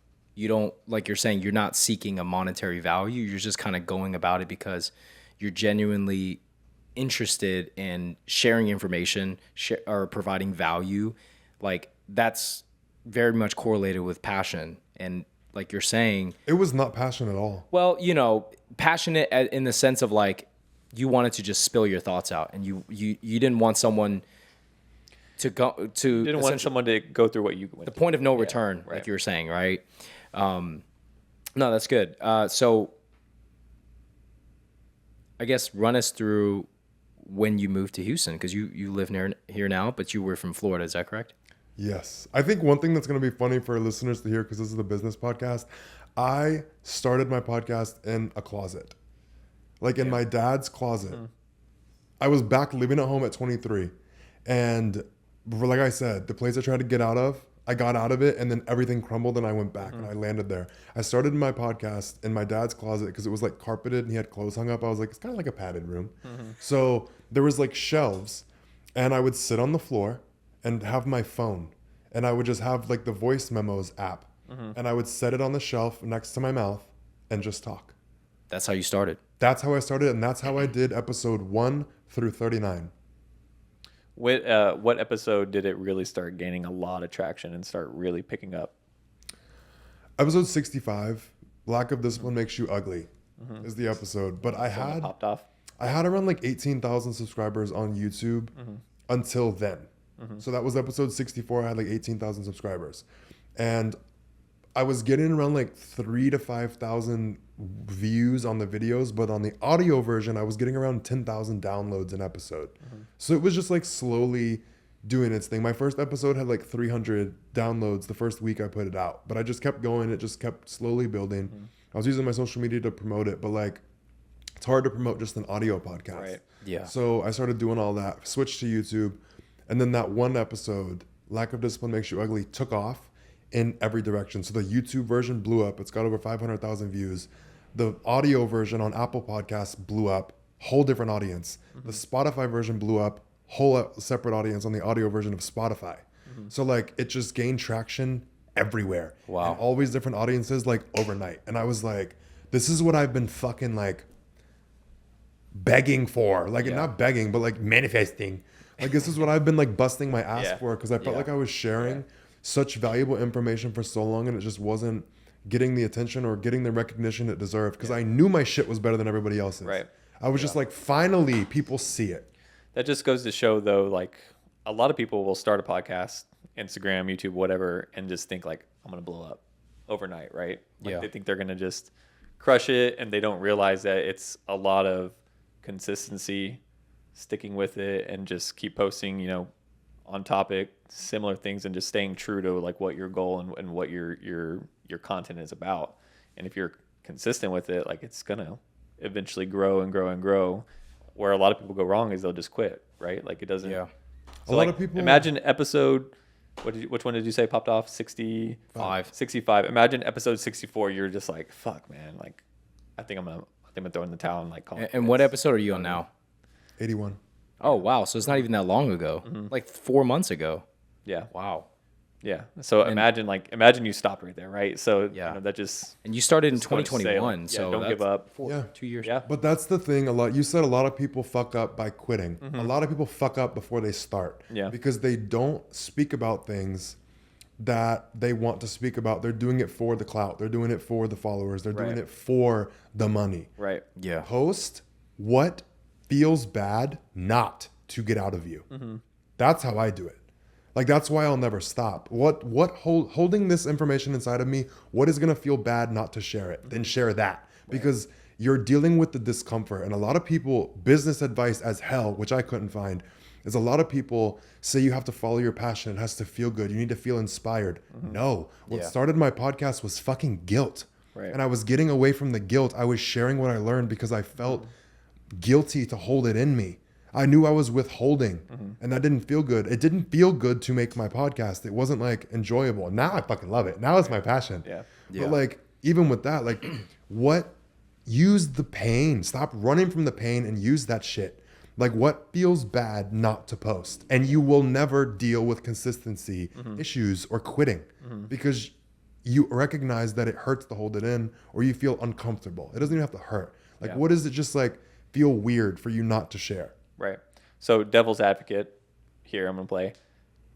don't, like you're saying, you're not seeking a monetary value, you're just kind of going about it because you're genuinely interested in sharing information or providing value. Like that's very much correlated with passion. And like you're saying, It was not passion at all. well, you know, passionate in the sense of like you wanted to just spill your thoughts out, and you didn't want someone to go to Didn't want someone to go through what you went the through. point of no return, like right. you were saying, right? No, that's good. So I guess run us through when you moved to Houston, because you live near here now, but you were from Florida. Is that correct? Yes. I think one thing that's going to be funny for listeners to hear, because this is a business podcast, I started my podcast in a closet, like in my dad's closet. I was back living at home at 23. And like I said, the place I tried to get out of, I got out of it, and then everything crumbled and I went back and I landed there. I started my podcast in my dad's closet because it was like carpeted and he had clothes hung up. I was like, it's kind of like a padded room. So there was like shelves, and I would sit on the floor and have my phone, and I would just have like the voice memos app and I would set it on the shelf next to my mouth and just talk. That's how you started. That's how I started, and that's how I did episode 1 through 39. What episode did it really start gaining a lot of traction and start really picking up? Episode 65, Lack of Discipline Makes You Ugly, is the episode. But I Something that had popped off. I had around like 18,000 subscribers on YouTube until then. So that was episode 64. I had like 18,000 subscribers. And I was getting around like 3,000 to 5,000 views on the videos, but on the audio version, I was getting around 10,000 downloads an episode. So it was just like slowly doing its thing. My first episode had like 300 downloads the first week I put it out, but I just kept going. It just kept slowly building. I was using my social media to promote it, but like it's hard to promote just an audio podcast. Right. Yeah. So I started doing all that, switched to YouTube, and then that one episode, Lack of Discipline Makes You Ugly, took off in every direction. So the YouTube version blew up. It's got over 500,000 views. The audio version on Apple Podcasts blew up, whole different audience. The Spotify version blew up, whole separate audience on the audio version of Spotify. So like it just gained traction everywhere. Wow. And always different audiences like overnight. And I was like, this is what I've been fucking like begging for. Like not begging, but like manifesting. Like this is what I've been like busting my ass for, because I felt like I was sharing such valuable information for so long and it just wasn't getting the attention or getting the recognition it deserved, because I knew my shit was better than everybody else's. Right. I was just like, finally people see it. That just goes to show, though, like a lot of people will start a podcast, Instagram, YouTube, whatever, and just think like, I'm going to blow up overnight, right? Like they think they're going to just crush it, and they don't realize that it's a lot of consistency, sticking with it, and just keep posting, you know, on topic, similar things, and just staying true to like what your goal and what your content is about. And if you're consistent with it, like it's going to eventually grow and grow and grow. Where a lot of people go wrong is they'll just quit, right? Like it doesn't. Yeah. So A like, lot of people imagine episode. Which one did you say popped off? 65. 65. Imagine episode 64. You're just like, fuck, man. Like, I think I'm gonna throw in the towel and like call it And what episode are you on now? 81. Oh, wow. So it's not even that long ago. Like 4 months ago. Yeah. Wow. Yeah. So imagine you stopped right there, right? So Yeah. you know, that just. And you started in just goes to say, 2021. like, So don't that's give up. 2 years. Yeah. But that's the thing. You said a lot of people fuck up by quitting. A lot of people fuck up before they start. Yeah. Because they don't speak about things that they want to speak about. They're doing it for the clout. They're doing it for the followers. They're doing Right. it for the money. Right. Yeah. Post what feels bad not to get out of you. That's how I do it. Like, that's why I'll never stop. Holding this information inside of me, what is going to feel bad not to share it? Then share that. Because you're dealing with the discomfort. And a lot of people, business advice as hell, which I couldn't find, is a lot of people say you have to follow your passion. It has to feel good. You need to feel inspired. No. What started my podcast was fucking guilt. Right. And I was getting away from the guilt. I was sharing what I learned because I felt guilty to hold it in me. I knew I was withholding, and that didn't feel good. It didn't feel good to make my podcast. It wasn't like enjoyable. Now I fucking love it. Now it's my passion. Yeah. But like, even with that, like use the pain. Stop running from the pain and use that shit. Like, what feels bad not to post? And you will never deal with consistency issues or quitting because you recognize that it hurts to hold it in, or you feel uncomfortable. It doesn't even have to hurt. Like, what does it just like feel weird for you not to share? Right. So devil's advocate here, I'm gonna play.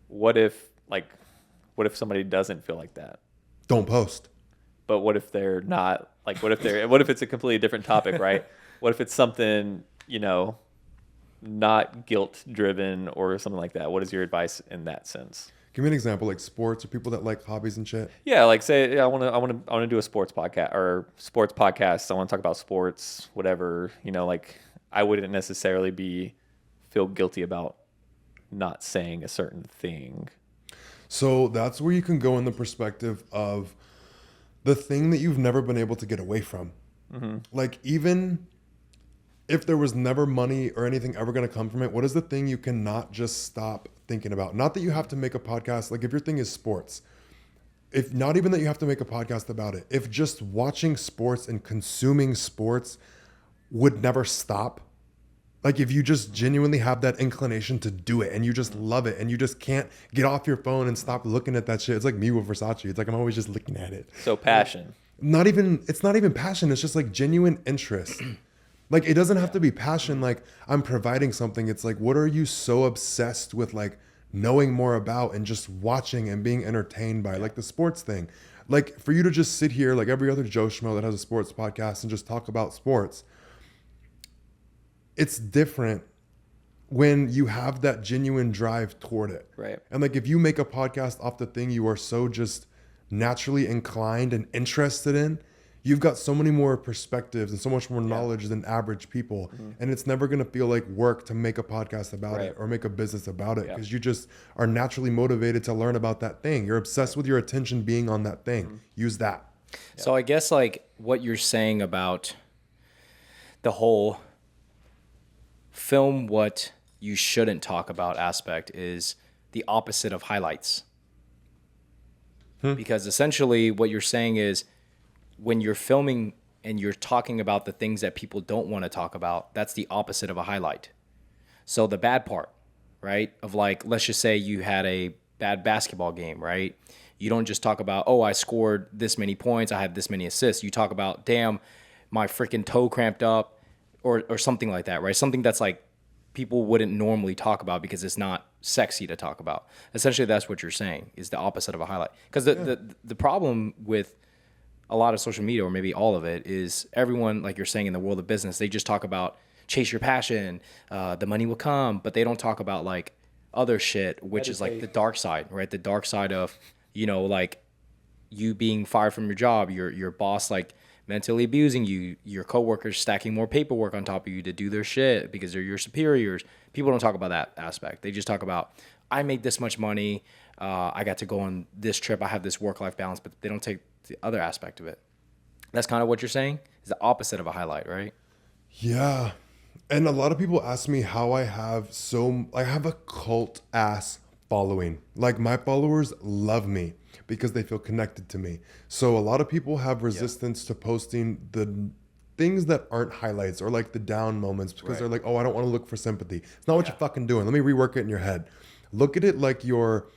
What if somebody doesn't feel like that? Don't post. But what if they're not like? What if it's a completely different topic, right? What if it's something, you know, not guilt driven or something like that? What is your advice in that sense? Give me an example, like sports or people that like hobbies and shit. Yeah, like say I want to do a sports podcast or sports podcast. I want to talk about sports, whatever. You know, like I wouldn't necessarily feel guilty about not saying a certain thing. So that's where you can go in the perspective of the thing that you've never been able to get away from. Like, even if there was never money or anything ever going to come from it, what is the thing you cannot just stop thinking about? Not that you have to make a podcast. Like, if your thing is sports, if not even that you have to make a podcast about it, if just watching sports and consuming sports would never stop, Like if you just genuinely have that inclination to do it and you just love it and you just can't get off your phone and stop looking at that shit. It's like me with Versace. It's like I'm always just looking at it. So passion. It's not even passion. It's just like genuine interest. Like it doesn't have to be passion. Like I'm providing something. It's like, what are you so obsessed with like knowing more about and just watching and being entertained by? Like the sports thing. Like for you to just sit here like every other Joe Schmo that has a sports podcast and just talk about sports. It's different when you have that genuine drive toward it. Right. And like if you make a podcast off the thing you are so just naturally inclined and interested in, you've got so many more perspectives and so much more knowledge than average people. And it's never going to feel like work to make a podcast about it or make a business about it because you just are naturally motivated to learn about that thing. You're obsessed with your attention being on that thing. Use that. So I guess like what you're saying about the whole film what you shouldn't talk about aspect is the opposite of highlights. Because essentially what you're saying is when you're filming and you're talking about the things that people don't want to talk about, that's the opposite of a highlight. So the bad part, right? Of like, let's just say you had a bad basketball game, right? You don't just talk about, oh, I scored this many points, I had this many assists. You talk about, damn, my freaking toe cramped up or something like that, right? Something that's like people wouldn't normally talk about because it's not sexy to talk about. Essentially, that's what you're saying is the opposite of a highlight. Because the problem with a lot of social media, or maybe all of it, is everyone, like you're saying, in the world of business, they just talk about chase your passion, the money will come, but they don't talk about like other shit, which is like the dark side, right? The dark side of, you know, like you being fired from your job, your boss like mentally abusing you, your coworkers stacking more paperwork on top of you to do their shit because they're your superiors. People don't talk about that aspect. They just talk about, I made this much money, I got to go on this trip, I have this work-life balance, but they don't take the other aspect of it. That's kind of what you're saying? Is the opposite of a highlight, right? Yeah. And a lot of people ask me how I have a cult ass following. Like my followers love me because they feel connected to me. So a lot of people have resistance to posting the things that aren't highlights or like the down moments because they're like, oh, I don't want to look for sympathy. It's not what you're fucking doing. Let me rework it in your head. Look at it like you're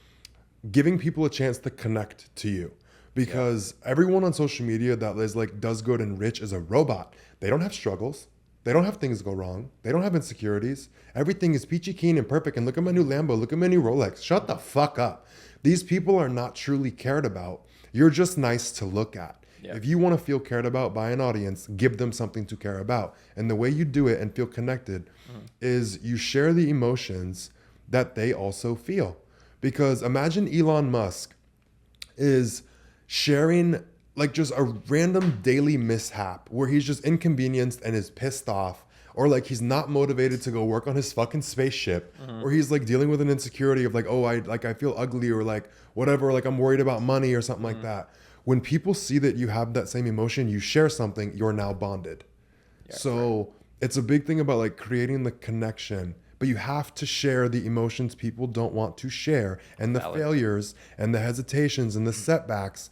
giving people a chance to connect to you. Because everyone on social media that is like does good and rich is a robot. They don't have struggles. They don't have things go wrong. They don't have insecurities. Everything is peachy keen and perfect. And look at my new Lambo. Look at my new Rolex. Shut the fuck up. These people are not truly cared about. You're just nice to look at. Yeah. If you want to feel cared about by an audience, give them something to care about. And the way you do it and feel connected is you share the emotions that they also feel. Because imagine Elon Musk is sharing like just a random daily mishap where he's just inconvenienced and is pissed off, or like he's not motivated to go work on his fucking spaceship, or he's like dealing with an insecurity of like, oh, I feel ugly, or like whatever, like I'm worried about money or something like that. When people see that you have that same emotion, you share something, you're now bonded. So it's a big thing about like creating the connection, but you have to share the emotions people don't want to share, and the failures and the hesitations and the setbacks,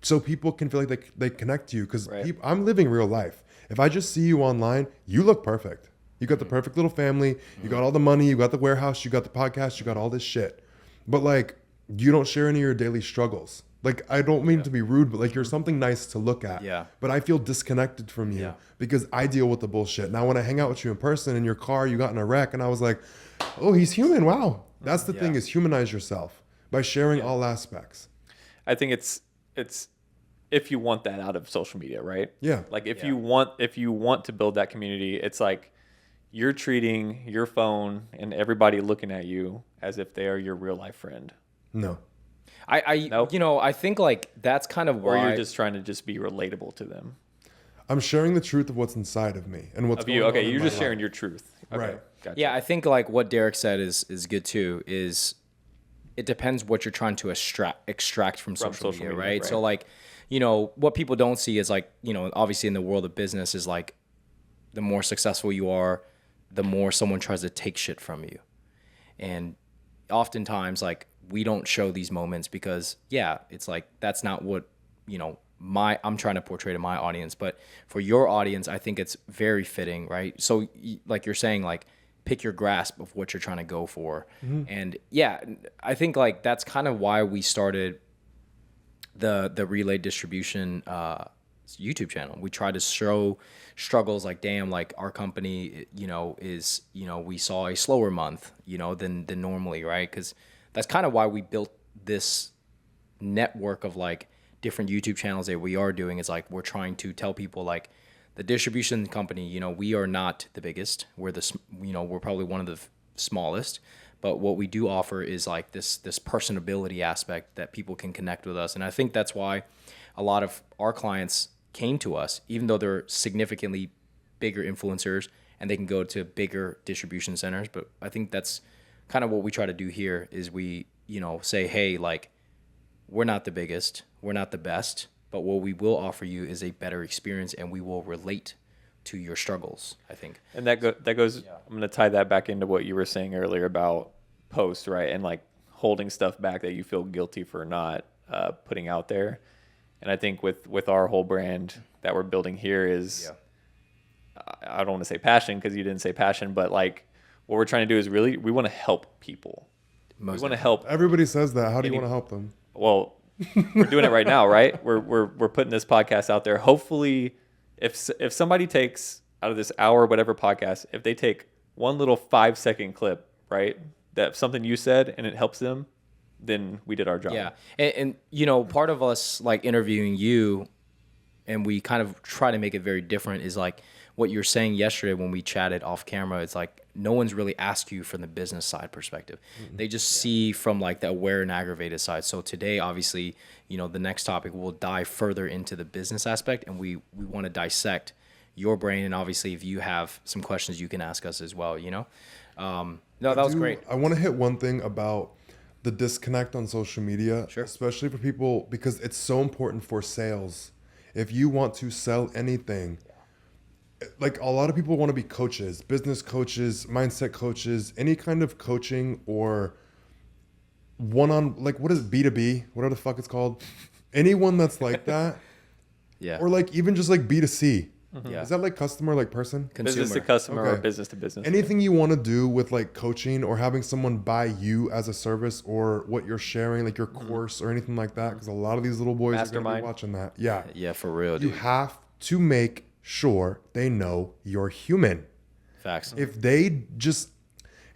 so people can feel like they connect to you. Because I'm living real life. If I just see you online, you look perfect. You got the perfect little family. You got all the money. You got the warehouse. You got the podcast. You got all this shit. But like, you don't share any of your daily struggles. Like, I don't mean to be rude, but like, you're something nice to look at. Yeah. But I feel disconnected from you because I deal with the bullshit. Now, when I hang out with you in person in your car, you got in a wreck, and I was like, oh, he's human. Wow. That's the thing, is humanize yourself by sharing all aspects. I think it's if you want that out of social media, right? Yeah. Like if you want to build that community, it's like you're treating your phone and everybody looking at you as if they are your real life friend. No. No? You know, I think like that's kind of why. Or you're just trying to just be relatable to them. I'm sharing the truth of what's inside of me and what's going on. Okay, you're just sharing your truth. Okay, right. Gotcha. Yeah, I think like what Derek said is good too, is it depends what you're trying to extract from social media, right? So like, you know, what people don't see is like, you know, obviously in the world of business is like the more successful you are, the more someone tries to take shit from you. And oftentimes like we don't show these moments because it's like that's not what, you know, I'm trying to portray to my audience, but for your audience, I think it's very fitting, right? So like you're saying, like pick your grasp of what you're trying to go for. And yeah, I think like that's kind of why we started the Relay Distribution YouTube channel. We try to show struggles like, damn, like our company, is, we saw a slower month, than normally, right? Because that's kind of why we built this network of like different YouTube channels that we are doing. Is like we're trying to tell people like the distribution company, we are not the biggest. We're we're probably one of the smallest. But what we do offer is like this personability aspect that people can connect with us. And I think that's why a lot of our clients came to us, even though they're significantly bigger influencers and they can go to bigger distribution centers. But I think that's kind of what we try to do here is we, say, hey, like, we're not the biggest, we're not the best, but what we will offer you is a better experience and we will relate to your struggles, I think. And that goes, I'm going to tie that back into what you were saying earlier about posts, right? And like holding stuff back that you feel guilty for not putting out there. And I think with our whole brand that we're building here is, I don't want to say passion because you didn't say passion, but like what we're trying to do is really, we want to help people. We want to help. Everybody says that. How do you want to help them? Well, we're doing it right now, right? We're putting this podcast out there. Hopefully, if somebody takes out of this hour, whatever podcast, if they take one little 5-second clip, right, that something you said and it helps them, then we did our job. Yeah, and part of us like interviewing you, and we kind of try to make it very different. Is like what you're saying yesterday when we chatted off camera. It's like no one's really asked you from the business side perspective. They just see from like the aware and aggravated side. So today, obviously, the next topic will dive further into the business aspect, and we want to dissect your brain. And obviously, if you have some questions, you can ask us as well. No, that was great. I want to hit one thing about the disconnect on social media, Sure. especially for people, because it's so important for sales. If you want to sell anything, like a lot of people want to be coaches, business coaches, mindset coaches, any kind of coaching or like what is it, B2B, whatever the fuck it's called. Anyone that's like that. Yeah. Or like even just like B2C. Yeah. Is that like customer, like person? Business to customer or business to business. Anything you want to do with like coaching or having someone buy you as a service or what you're sharing, like your course or anything like that. Because a lot of these little boys are going to be watching that. Yeah. Yeah, for real, You dude. have to make sure they know you're human. Facts. If they just,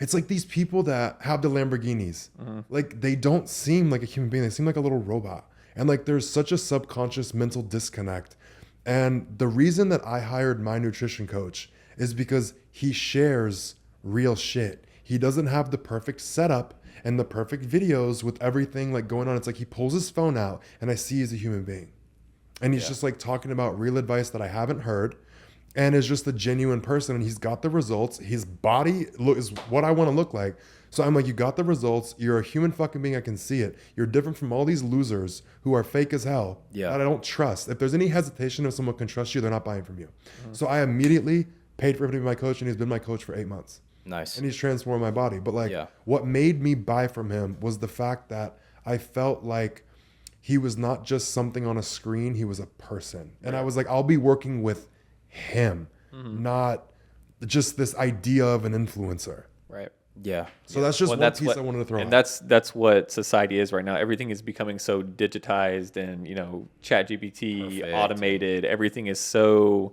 it's like these people that have the Lamborghinis. Like they don't seem like a human being. They seem like a little robot. And like there's such a subconscious mental disconnect. And the reason that I hired my nutrition coach is because he shares real shit. He doesn't have the perfect setup and the perfect videos with everything like going on. It's like he pulls his phone out and I see he's a human being. And he's just like talking about real advice that I haven't heard and is just a genuine person. And he's got the results. His body is what I want to look like. So I'm like, you got the results. You're a human fucking being. I can see it. You're different from all these losers who are fake as hell that I don't trust. If there's any hesitation if someone can trust you, they're not buying from you. So I immediately paid for him to be my coach, and he's been my coach for 8 months. Nice. And he's transformed my body. But like what made me buy from him was the fact that I felt like he was not just something on a screen. He was a person. And I was like, I'll be working with him, not just this idea of an influencer. Right. Yeah. So that's just one piece I wanted to throw and out. that's what society is right now. Everything is becoming so digitized and, chat GPT, automated. Everything is so,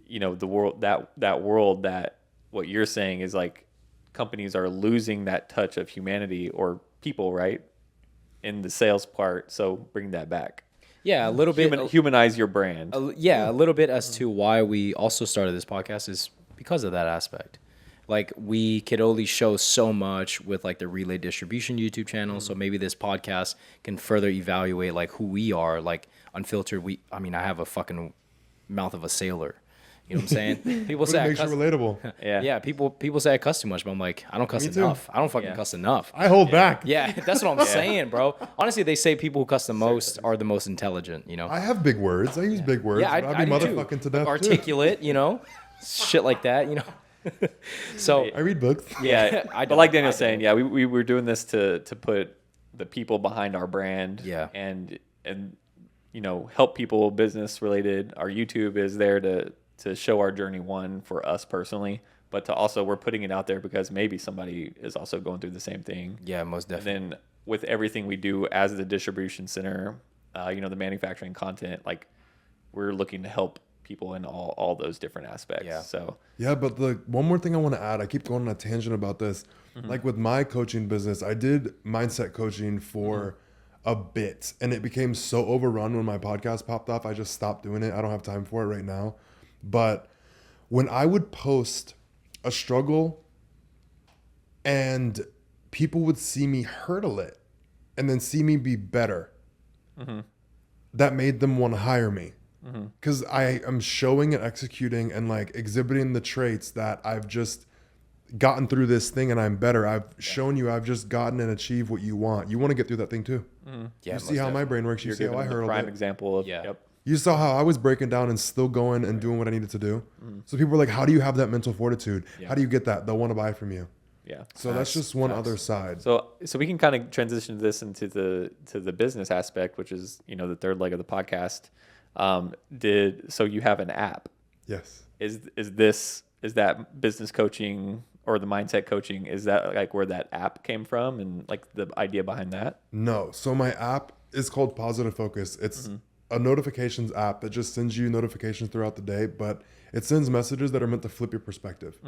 the world, that world that what you're saying is like companies are losing that touch of humanity or people, right? In the sales part. So bring that back. Yeah, a little bit. Humanize your brand. A little bit as to why we also started this podcast is because of that aspect. Like we could only show so much with like the Relay Distribution YouTube channel. So maybe this podcast can further evaluate like who we are, like unfiltered. I have a fucking mouth of a sailor. You know what I'm saying? People say it makes you relatable. Yeah. People say I cuss too much, but I'm like, I don't cuss enough. I don't fucking cuss enough. I hold back. Yeah, that's what I'm saying, bro. Honestly, they say people who cuss the most are the most intelligent. I have big words. I use big words. Yeah, I be do motherfucking too. to death. Articulate, shit like that. So I read books. Yeah, but like Daniel's saying, we were doing this to put the people behind our brand. Yeah. And help people business related. Our YouTube is there to show our journey, one, for us personally, but to also, we're putting it out there because maybe somebody is also going through the same thing. Yeah, most definitely. And then with everything we do as the distribution center, the manufacturing content, like we're looking to help people in all those different aspects. Yeah. So Yeah, but one more thing I want to add, I keep going on a tangent about this. Like with my coaching business, I did mindset coaching for a bit, and it became so overrun when my podcast popped off. I just stopped doing it. I don't have time for it right now. But when I would post a struggle and people would see me hurdle it and then see me be better, that made them want to hire me. Because I am showing and executing and like exhibiting the traits that I've just gotten through this thing and I'm better. I've shown you I've just gotten and achieved what you want. You want to get through that thing too. Yeah, You see how my brain works. You you're see how giving I them the hurdled prime it. example of, Yeah. yep. You saw how I was breaking down and still going and doing what I needed to do. So people were like, how do you have that mental fortitude? Yeah. How do you get that? They'll want to buy from you. Yeah. So that's just one other side. So we can kind of transition this into the business aspect, which is, the third leg of the podcast. So you have an app. Yes. Is that business coaching or the mindset coaching? Is that like where that app came from and like the idea behind that? No. So my app is called Positive Focus. It's a notifications app that just sends you notifications throughout the day, but it sends messages that are meant to flip your perspective.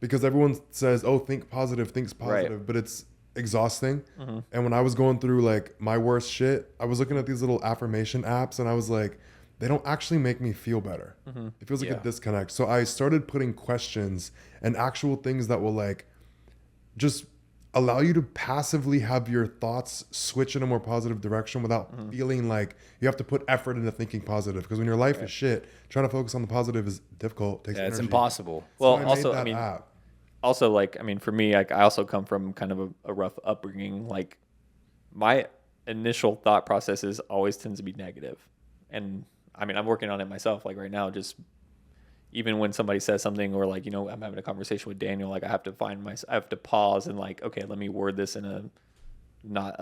Because everyone says, oh, think positive, thinks positive, Right. but it's exhausting. And when I was going through like my worst shit, I was looking at these little affirmation apps and I was like, they don't actually make me feel better. It feels like a Yeah. disconnect. So I started putting questions and actual things that will like just allow you to passively have your thoughts switch in a more positive direction without feeling like you have to put effort into thinking positive. Because when your life is shit, trying to focus on the positive is difficult. Takes Yeah, it's energy. impossible. Well, So I also, made that I mean, app. also like, I mean, for me, like I also come from kind of a rough upbringing. Like my initial thought processes always tends to be negative. And I mean, I'm working on it myself. Like right now, just even when somebody says something or like, I'm having a conversation with Daniel, like I have to pause and like, okay, let me word this in not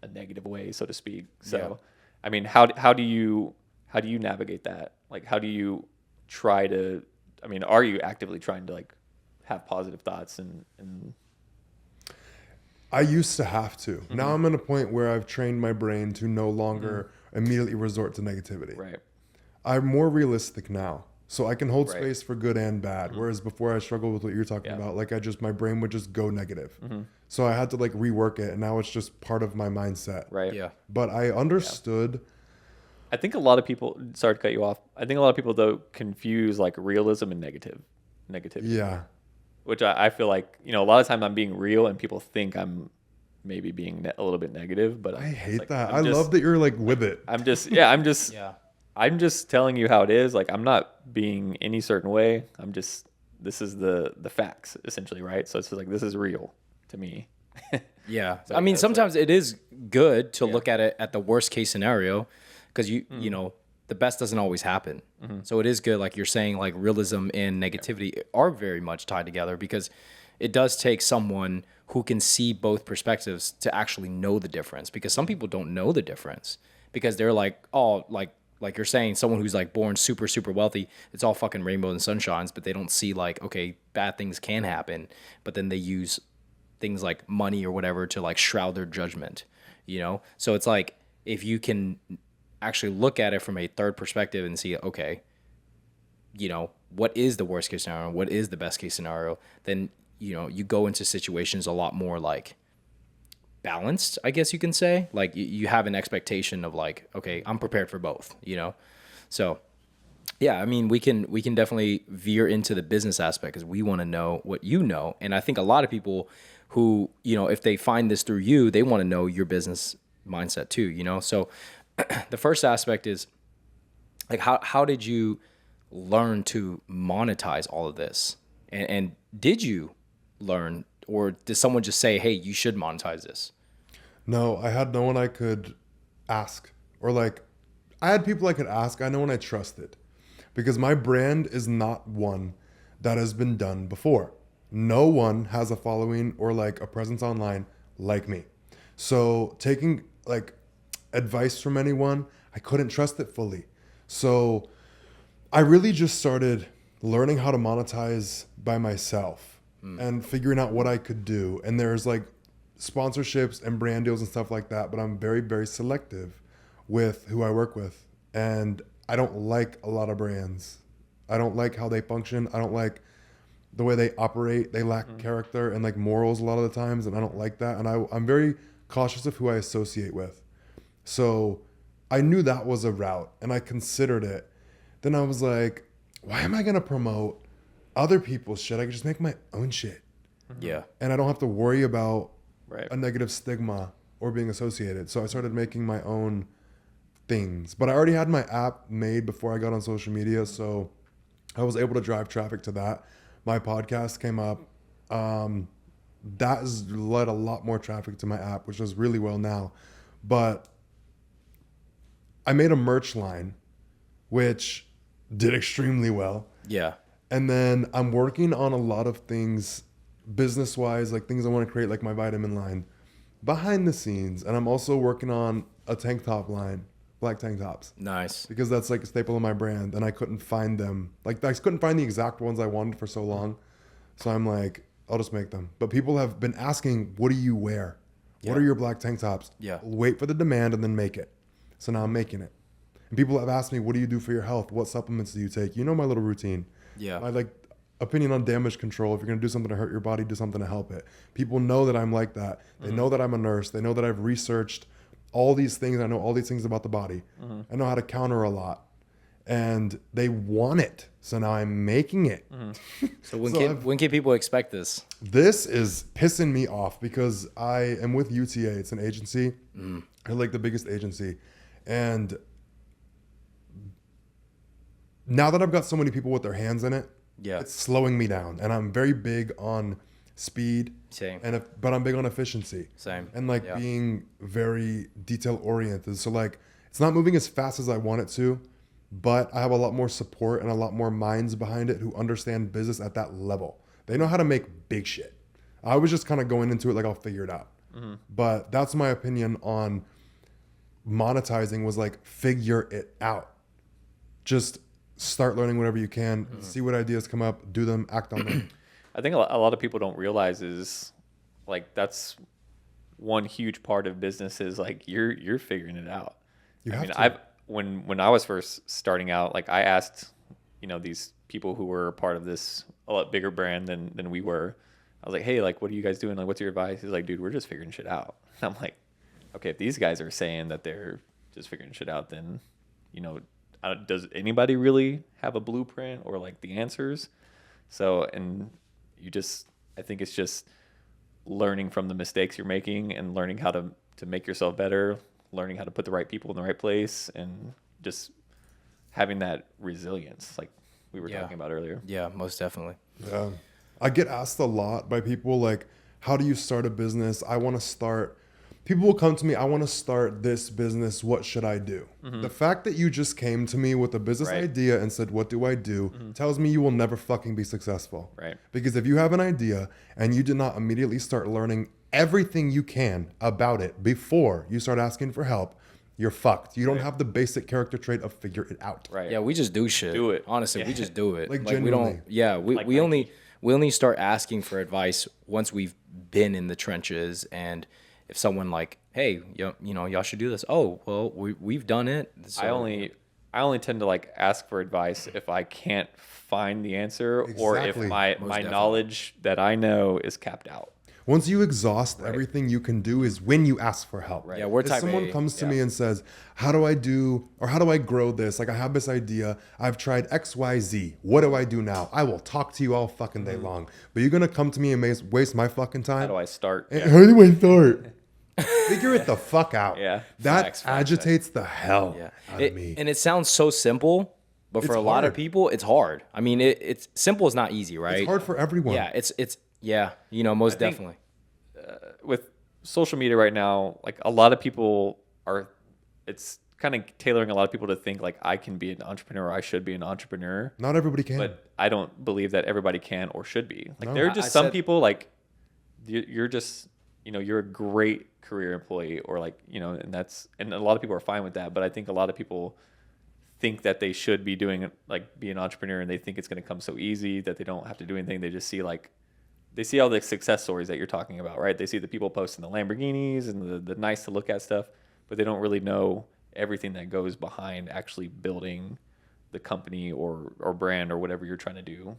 a negative way, so to speak. So, Yeah. I mean, how do you navigate that? Like, how do you try to, I mean, are you actively trying to like have positive thoughts and I used to have to. Now I'm at a point where I've trained my brain to no longer immediately resort to negativity. right. I'm more realistic now. So I can hold Right. space for good and bad. Whereas before I struggled with what you're talking Yeah. about. Like my brain would just go negative. So I had to like rework it. And now it's just part of my mindset. Right. Yeah. But I understood. I think a lot of people, sorry to cut you off. I think a lot of people though confuse like realism and negativity. Yeah. Which I feel like, a lot of time I'm being real and people think I'm maybe being a little bit negative, but I it's hate like, that. I'm I just- love that you're like with it. Yeah. I'm just telling you how it is. Like I'm not being any certain way. This is the facts essentially, right? So it's just like, this is real to me. Yeah. So, I mean, it's sometimes it is good to look at it at the worst case scenario because the best doesn't always happen. So it is good. Like you're saying, like realism and negativity are very much tied together because it does take someone who can see both perspectives to actually know the difference because some people don't know the difference because they're like, oh, like you're saying, someone who's like born super, super wealthy, it's all fucking rainbows and sunshines, but they don't see like, okay, bad things can happen, but then they use things like money or whatever to like shroud their judgment, So it's like, if you can actually look at it from a third perspective and see, okay, what is the worst case scenario? What is the best case scenario? Then, you go into situations a lot more like balanced, I guess you can say. Like you have an expectation of like, okay, I'm prepared for both, So yeah, I mean, we can definitely veer into the business aspect because we want to know what you know. And I think a lot of people who, if they find this through you, they want to know your business mindset too, So the first aspect is like, how did you learn to monetize all of this? And did you learn, or did someone just say, hey, you should monetize this? No, I had no one I could ask. Or like, I had people I could ask. I know one I trusted. Because my brand is not one that has been done before. No one has a following or like a presence online like me. So taking like advice from anyone, I couldn't trust it fully. So I really just started learning how to monetize by myself and figuring out what I could do. And there's like sponsorships and brand deals and stuff like that, but I'm very, very selective with who I work with. And I don't like a lot of brands. I don't like how they function. I don't like the way they operate. They lack character and like morals a lot of the times, and I don't like that. And I'm very cautious of who I associate with. So I knew that was a route, and I considered it. Then I was like, why am I going to promote other people's shit? I can just make my own shit. Yeah. And I don't have to worry about Right. a negative stigma or being associated. So I started making my own things. But I already had my app made before I got on social media, so I was able to drive traffic to that. My podcast came up. That has led a lot more traffic to my app, which does really well now. But I made a merch line, which did extremely well. Yeah. And then I'm working on a lot of things business-wise, like things I want to create, like my vitamin line, behind the scenes. And I'm also working on a tank top line, black tank tops, Nice. because that's like a staple of my brand, and I couldn't find them. Like I couldn't find the exact ones I wanted for so long. So I'm like, I'll just make them. But people have been asking, what do you wear? What are your black tank tops? Yeah. Wait for the demand and then make it. So now I'm making it. And people have asked me, what do you do for your health? What supplements do you take? You know my little routine. Yeah. My like opinion on damage control. If you're gonna do something to hurt your body, do something to help it. People know that I'm like that. They know that I'm a nurse. They know that I've researched all these things. I know all these things about the body. I know how to counter a lot. And they want it. So now I'm making it. So when can people expect this? This is pissing me off because I am with UTA. It's an agency. They're like the biggest agency. And now that I've got so many people with their hands in it, Yeah. it's slowing me down. And I'm very big on speed. Same. But I'm big on efficiency. Same. And like Yeah. being very detail oriented. So like it's not moving as fast as I want it to, but I have a lot more support and a lot more minds behind it who understand business at that level. They know how to make big shit. I was just kind of going into it like I'll figure it out. But that's my opinion on monetizing, was like figure it out. Just start learning whatever you can, see what ideas come up, do them, act on them. I think a lot of people don't realize is like that's one huge part of business is like you're figuring it out. You I have mean, to. when I was first starting out, like I asked, these people who were part of this a lot bigger brand than we were. I was like, hey, like, what are you guys doing? Like, what's your advice? He's like, dude, we're just figuring shit out. And I'm like, okay, if these guys are saying that they're just figuring shit out, then, does anybody really have a blueprint or like the answers? So, and I think it's just learning from the mistakes you're making and learning how to make yourself better, learning how to put the right people in the right place, and just having that resilience like we were talking about earlier. Yeah, most definitely. Yeah. I get asked a lot by people like, how do you start a business? People will come to me, I want to start this business. What should I do? The fact that you just came to me with a business Right. idea and said, what do I do? Tells me you will never fucking be successful. Right. Because if you have an idea and you did not immediately start learning everything you can about it before you start asking for help, you're fucked. You don't have the basic character trait of figure it out. Right. Yeah, we just do shit. Do it. Honestly, we just do it. Like, we don't. genuinely. Yeah, Like we Nike. only start asking for advice once we've been in the trenches, and if someone like, hey, y'all should do this. Oh, well, we've done it. So, I only tend to like ask for advice if I can't find the answer or if Exactly. my definitely. knowledge that I know is capped out. Once you exhaust everything you can do is when you ask for help. Yeah, we're If type someone A. comes to me and says, how do I grow this? Like I have this idea. I've tried X, Y, Z. What do I do now? I will talk to you all fucking day long. But you're going to come to me and waste my fucking time? How do I start? How do I start? Figure it the fuck out. Yeah. That Facts. agitates the hell Yeah, out of me. and it sounds so simple, but for It's a lot of hard. people, it's hard. I mean, it's simple is not easy, right? It's hard for everyone. Yeah, it's most think- definitely. With social media right now, like a lot of people it's kind of tailoring a lot of people to think like I can be an entrepreneur, or I should be an entrepreneur. Not everybody can. But I don't believe that everybody can or should be. Like No. there are I just some said- people like you're just you know, you're a great career employee, or like, you know, and a lot of people are fine with that. But I think a lot of people think that they should be doing like be an entrepreneur, and they think it's going to come so easy that they don't have to do anything. They just see like, they see all the success stories that you're talking about, right? They see the people posting the Lamborghinis and the nice to look at stuff, but they don't really know everything that goes behind actually building the company or brand or whatever you're trying to do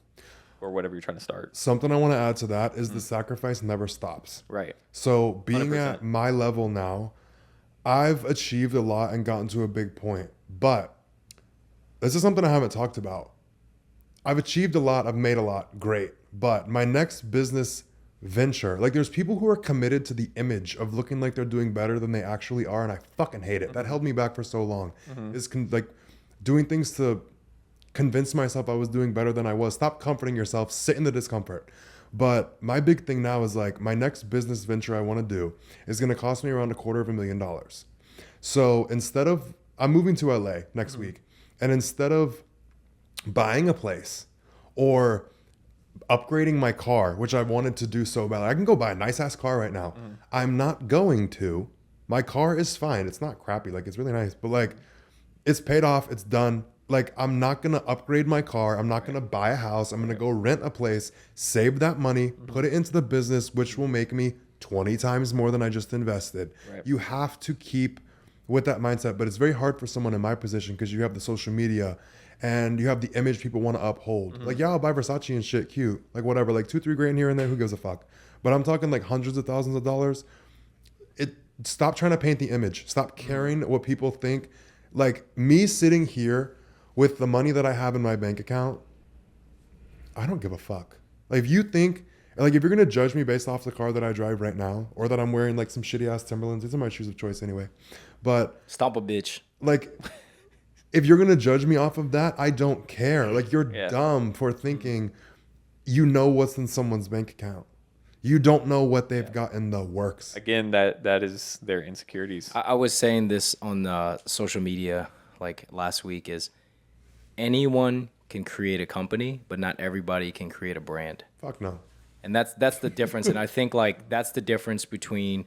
or whatever you're trying to start. Something I want to add to that is the sacrifice never stops. Right. So being 100%. at my level now, I've achieved a lot and gotten to a big point. But this is something I haven't talked about. I've achieved a lot. I've made a lot. Great. But my next business venture, like there's people who are committed to the image of looking like they're doing better than they actually are. And I fucking hate it. That held me back for so long. Is like doing things to convince myself I was doing better than I was. Stop comforting yourself. Sit in the discomfort. But my big thing now is like my next business venture I want to do is going to cost me around $250,000. So instead of, I'm moving to LA next week. And instead of buying a place or upgrading my car, which I wanted to do so bad, I can go buy a nice ass car right now. I'm not going to. My car is fine. It's not crappy. Like it's really nice, but like it's paid off. It's done. Like I'm not going to upgrade my car. I'm not going to buy a house. I'm going to go rent a place, save that money, put it into the business, which will make me 20 times more than I just invested. Right. You have to keep with that mindset, but it's very hard for someone in my position because you have the social media and you have the image people want to uphold. Like, yeah, I'll buy Versace and shit, cute, like whatever, like $2-3 grand here and there, who gives a fuck? But I'm talking like hundreds of thousands of dollars. Stop trying to paint the image. Stop caring what people think. Like me sitting here with the money that I have in my bank account, I don't give a fuck. Like if you think, like if you're gonna judge me based off the car that I drive right now, or that I'm wearing like some shitty ass Timberlands, these are my shoes of choice anyway. But Stomp a bitch. like, if you're gonna judge me off of that, I don't care. Like you're Yeah. dumb for thinking you know what's in someone's bank account. You don't know what they've got in the works. Again, that is their insecurities. I was saying this on social media like last week is anyone can create a company, but not everybody can create a brand. Fuck no. And that's the difference. And I think like that's the difference between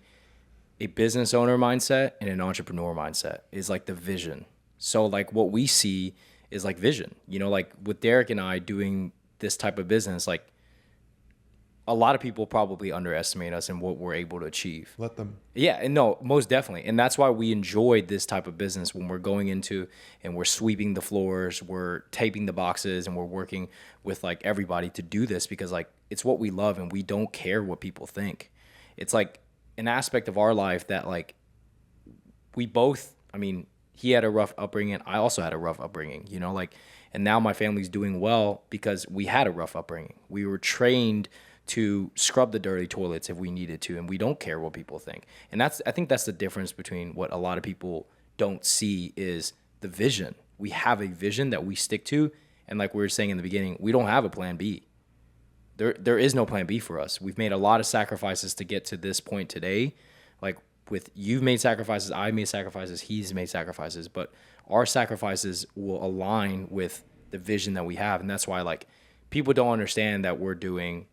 a business owner mindset and an entrepreneur mindset is like the vision. So like what we see is like vision, you know, like with Derek and I doing this type of business, like a lot of people probably underestimate us and what we're able to achieve. Let them. Yeah, and no, most definitely. And that's why we enjoyed this type of business when we're going into and we're sweeping the floors, we're taping the boxes, and we're working with like everybody to do this because like it's what we love and we don't care what people think. It's like an aspect of our life that like we both, I mean, he had a rough upbringing. I also had a rough upbringing, you know, like, and now my family's doing well because we had a rough upbringing. We were trained to scrub the dirty toilets if we needed to, and we don't care what people think. And I think that's the difference between what a lot of people don't see is the vision. We have a vision that we stick to, and like we were saying in the beginning, we don't have a plan B. There is no plan B for us. We've made a lot of sacrifices to get to this point today. Like with you've made sacrifices, I made sacrifices, he's made sacrifices, but our sacrifices will align with the vision that we have. And that's why like people don't understand that we're doing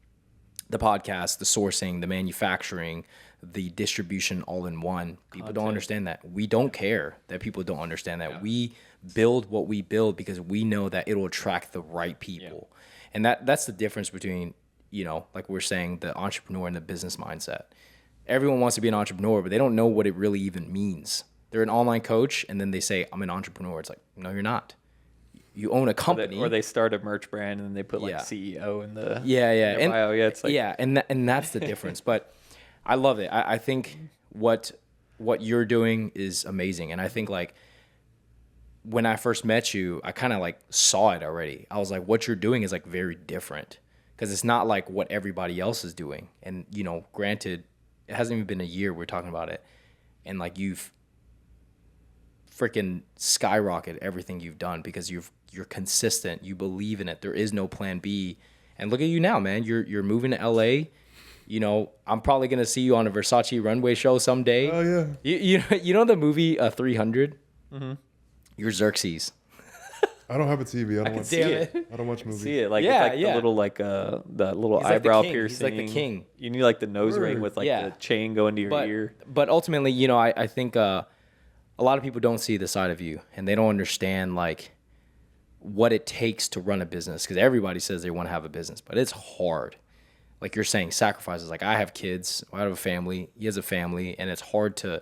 the podcast, the sourcing, the manufacturing, the distribution all in one. People don't understand that. We don't care that people don't understand that. Yeah. We build what we build because we know that it'll attract the right people. Yeah. And that's the difference between, you know, like we're saying, the entrepreneur and the business mindset. Everyone wants to be an entrepreneur, but they don't know what it really even means. They're an online coach and then they say, I'm an entrepreneur. It's like, no, you're not. You own a company, or they start a merch brand and they put like CEO in the in the bio. Yeah, it's like and that's the difference. But I love it. I think what you're doing is amazing, and I think like when I first met you, I kind of like saw it already. I was like, what you're doing is like very different because it's not like what everybody else is doing. And you know, granted, it hasn't even been a year we're talking about it, and like you've freaking skyrocket everything you've done because you're consistent. You believe in it. There is no plan B. And look at you now, man. You're moving to LA. You know, I'm probably gonna see you on a Versace runway show someday. Oh yeah. You know the movie 300. Mm-hmm. You're Xerxes. I don't have a TV. I don't can watch. see it. I don't watch movies. See it like Yeah, it's like yeah. the little like the little He's like the eyebrow king. piercing. He's like the king. You need like the nose ring Word. with like Yeah. the chain going to your But ear. but ultimately, you know, I think a lot of people don't see the side of you, and they don't understand like what it takes to run a business, because everybody says they want to have a business, but it's hard. Like you're saying, sacrifices. Like I have kids, I have a family, he has a family, and it's hard to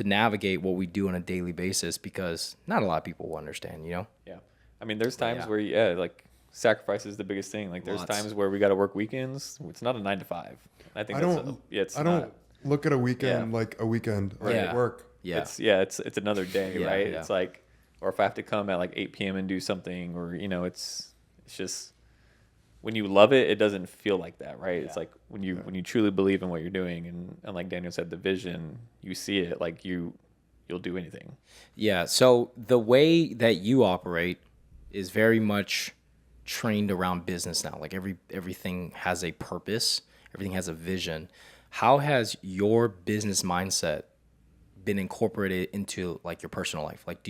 navigate what we do on a daily basis because not a lot of people will understand, you know? Yeah. I mean, there's times yeah. where like sacrifice is the biggest thing. Like there's Lots. times where we got to work weekends. It's not a 9 to 5. I think I that's don't. it's I don't not. look at a weekend Yeah. like a weekend. Like Yeah. work. Yeah. It's another day, Yeah, right? yeah. It's like, or if I have to come at like 8 p.m. and do something, or it's just when you love it, it doesn't feel like that, right? It's like when you truly believe in what you're doing, and like Daniel said, the vision, you see it, like you'll do anything. Yeah. So the way that you operate is very much trained around business now. Like everything has a purpose, everything has a vision. How has your business mindset been incorporated into like your personal life? Like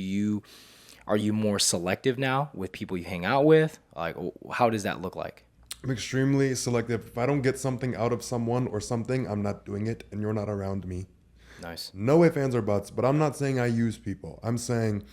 are you more selective now with people you hang out with? Like how does that look like? I'm extremely selective. If I don't get something out of someone or something, I'm not doing it, and you're not around me. Nice. No ifs, ands, or buts. But I'm not saying I use people. I'm saying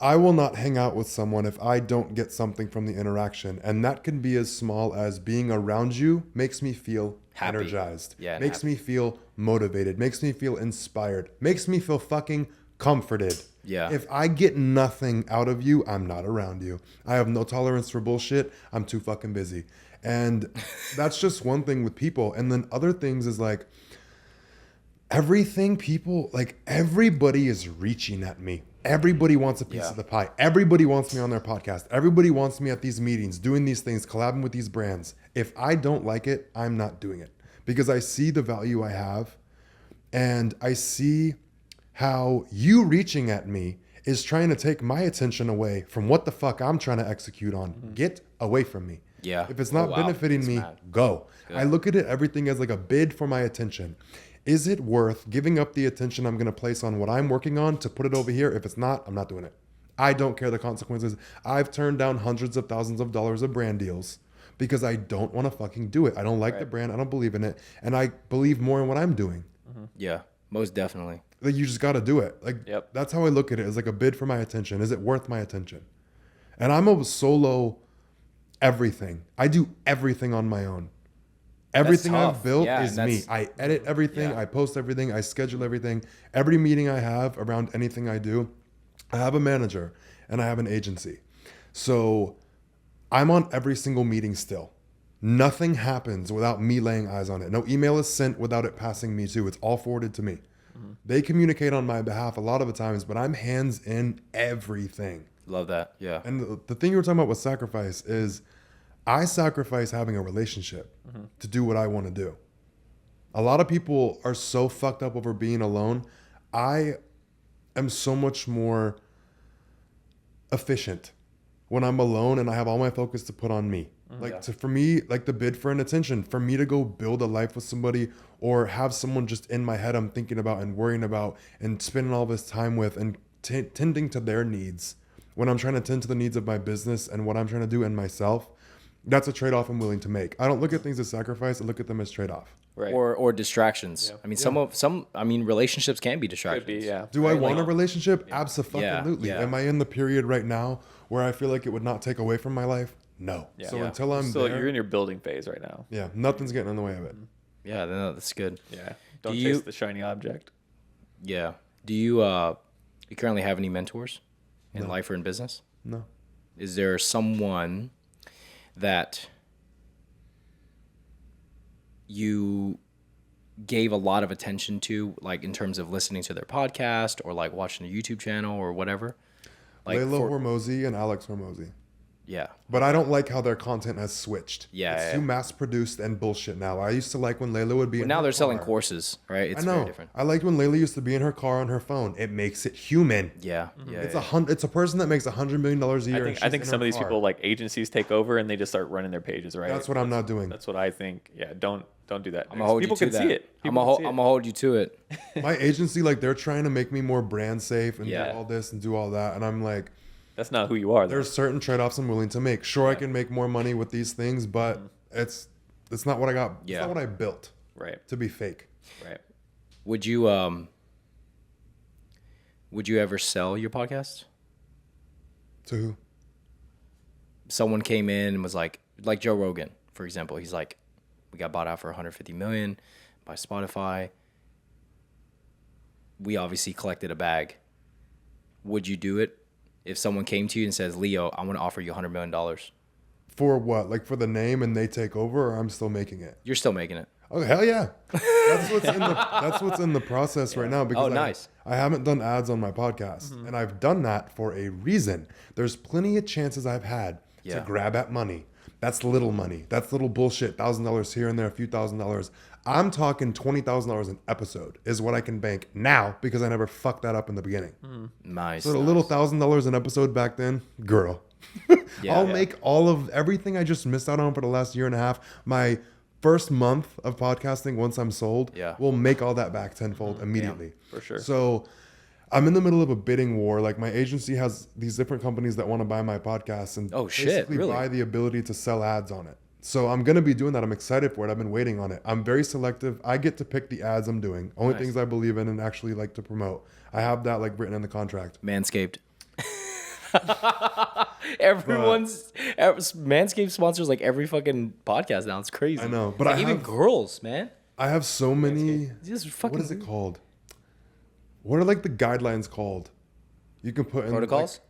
I will not hang out with someone if I don't get something from the interaction. And that can be as small as being around you makes me feel Happy. energized. Yeah, Makes happy. me feel motivated. Makes me feel inspired. Makes me feel fucking comforted. Yeah. If I get nothing out of you, I'm not around you. I have no tolerance for bullshit. I'm too fucking busy. And that's just one thing with people. And then other things is like, everybody is reaching at me. Everybody wants a piece of the pie. Everybody wants me on their podcast. Everybody wants me at these meetings, doing these things, collabing with these brands. If I don't like it, I'm not doing it because I see the value I have, and I see how you reaching at me is trying to take my attention away from what the fuck I'm trying to execute on. Get away from me. Yeah. If it's not Oh, wow. benefiting That's me, mad. go. Good. I look at it everything as like a bid for my attention. Is it worth giving up the attention I'm going to place on what I'm working on to put it over here? If it's not, I'm not doing it. I don't care the consequences. I've turned down hundreds of thousands of dollars of brand deals because I don't want to fucking do it. I don't like the brand. I don't believe in it. And I believe more in what I'm doing. Yeah, most definitely. Like, you just got to do it. Like, Yep. that's how I look at it, as like a bid for my attention. Is it worth my attention? And I'm a solo everything. I do everything on my own. Everything tough. I've built Yeah, is and me. that's- I edit everything. Yeah. I post everything. I schedule everything. Every meeting I have around anything I do, I have a manager and I have an agency. So I'm on every single meeting still. Nothing happens without me laying eyes on it. No email is sent without it passing me too. It's all forwarded to me. They communicate on my behalf a lot of the times, but I'm hands in everything. Love that. Yeah. And the thing you were talking about with sacrifice is I sacrifice having a relationship to do what I want to do. A lot of people are so fucked up over being alone. I am so much more efficient when I'm alone and I have all my focus to put on me. For me, like the bid for an attention, for me to go build a life with somebody or have someone just in my head I'm thinking about and worrying about and spending all this time with and tending to their needs when I'm trying to tend to the needs of my business and what I'm trying to do and myself. That's a trade-off I'm willing to make. I don't look at things as sacrifice. I look at them as trade-off. Right. Or distractions. I mean, relationships can be distractions. Could be, yeah. Do I want a relationship? Absolutely. Yeah. Am I in the period right now where I feel like it would not take away from my life? No. Yeah. So Yeah. until I'm So there, you're in your building phase right now. yeah, nothing's getting in the way of it. Yeah, no, that's good. Yeah. Don't Do chase you- the shiny object. Yeah. Do you currently have any mentors in life or in business? No. Is there someone that you gave a lot of attention to, like in terms of listening to their podcast or like watching a YouTube channel or whatever? Like Layla Hormozy and Alex Hormozy. yeah. But I don't like how their content has switched. Yeah, It's yeah. too mass produced and bullshit now. I used to like when Layla would be in Now her they're selling car. courses, right? It's I know. very different. I liked when Layla used to be in her car on her phone. It makes it human. Yeah. Yeah. It's yeah. It's a person that makes $100 million a year. and I she's think in some her of these car. people, like agencies, take over and they just start running their pages, right? That's what I'm not doing. That's what I think. Yeah, don't do that. I'm gonna hold People you to can that. see it. I'm People gonna can see it. hold you to it. My agency, like, they're trying to make me more brand safe and Yeah. do all this and do all that. And I'm like, That's not who you are. Though. There's certain trade-offs I'm willing to make. Sure, I can make more money with these things, but it's not what I got. It's not what I built. Right. To be fake. Right. Would you ever sell your podcast? To who? Someone came in and was like Joe Rogan, for example. He's like, we got bought out for 150 million by Spotify. We obviously collected a bag. Would you do it if someone came to you and says, Leo, I want to offer you $100 million? For what? Like for the name and they take over, or I'm still making it? You're still making it. Oh hell yeah! That's what's in the process right now, because nice. I haven't done ads on my podcast, and I've done that for a reason. There's plenty of chances I've had to grab at money. That's little money. That's little bullshit. $1,000 here and there, a few $1,000s. I'm talking $20,000 an episode is what I can bank now, because I never fucked that up in the beginning. Nice. So the little $1,000 an episode back then, girl. I'll make all of everything I just missed out on for the last year and a half. My first month of podcasting, once I'm sold, will make all that back tenfold immediately. For sure. So I'm in the middle of a bidding war. Like my agency has these different companies that want to buy my podcast and basically buy the ability to sell ads on it. So I'm going to be doing that. I'm excited for it. I've been waiting on it. I'm very selective. I get to pick the ads I'm doing. Only things I believe in and actually like to promote. I have that like written in the contract. Manscaped. Manscaped sponsors like every fucking podcast now. It's crazy. I know, but like even girls, man. I have so many. What is it called? What are like the guidelines called? You can put in protocols.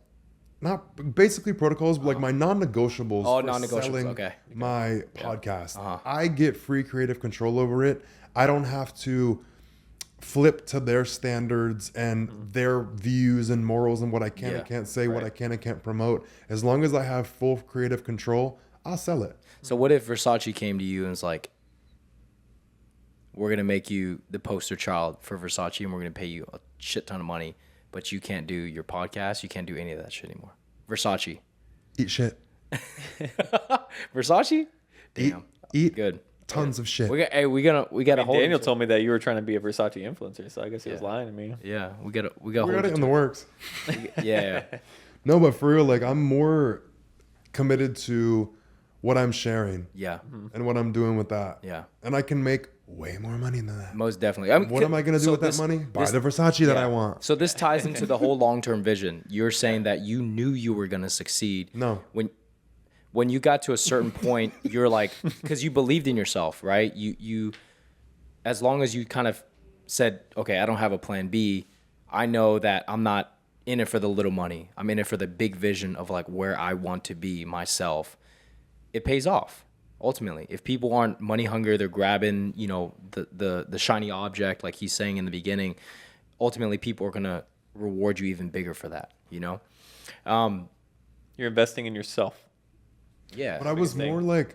Not basically protocols, but like my non-negotiables. Oh, for non-negotiables. selling Okay. My podcast. I get free creative control over it. I don't have to flip to their standards and their views and morals and what I can and can't say, what I can and can't promote. As long as I have full creative control, I'll sell it. So what if Versace came to you and was like, we're going to make you the poster child for Versace and we're going to pay you a shit ton of money, but you can't do your podcast, you can't do any of that shit anymore. Versace. Eat shit. Versace? Damn. Eat good. Tons of shit. We got a whole. Daniel told me that you were trying to be a Versace influencer, so I guess he was lying to me. Yeah, we got it in the works. Yeah. No, but for real, like I'm more committed to what I'm sharing. Yeah. And what I'm doing with that. Yeah. And I can make way more money than that. Most definitely. What am I going to do with that money? Buy the Versace that I want. So this ties into the whole long-term vision. You're saying that you knew you were going to succeed. No. When you got to a certain point, you're like, because you believed in yourself, right? You, as long as you kind of said, okay, I don't have a plan B, I know that I'm not in it for the little money. I'm in it for the big vision of like where I want to be myself. It pays off ultimately. If people aren't money hungry, they're grabbing, the shiny object, like he's saying in the beginning. Ultimately, people are gonna reward you even bigger for that. You're investing in yourself. Yeah. But I was more like,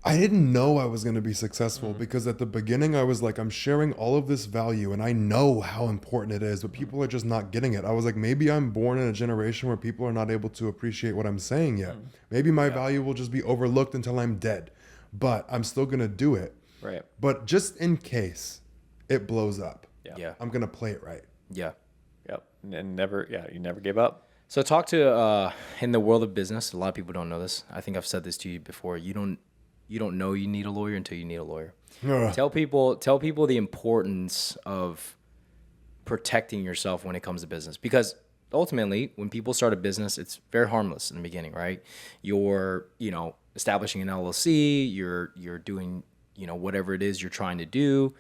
I didn't know I was going to be successful because at the beginning I was like, I'm sharing all of this value and I know how important it is, but people are just not getting it. I was like, maybe I'm born in a generation where people are not able to appreciate what I'm saying yet. Maybe my value will just be overlooked until I'm dead, but I'm still going to do it. Right. But just in case it blows up, I'm going to play it right. Yeah. Yep. And you never gave up. So talk to in the world of business. A lot of people don't know this. I think I've said this to you before. You don't know you need a lawyer until you need a lawyer. Tell people the importance of protecting yourself when it comes to business, because ultimately when people start a business, it's very harmless in the beginning, right? You're establishing an LLC. You're doing whatever it is you're trying to do,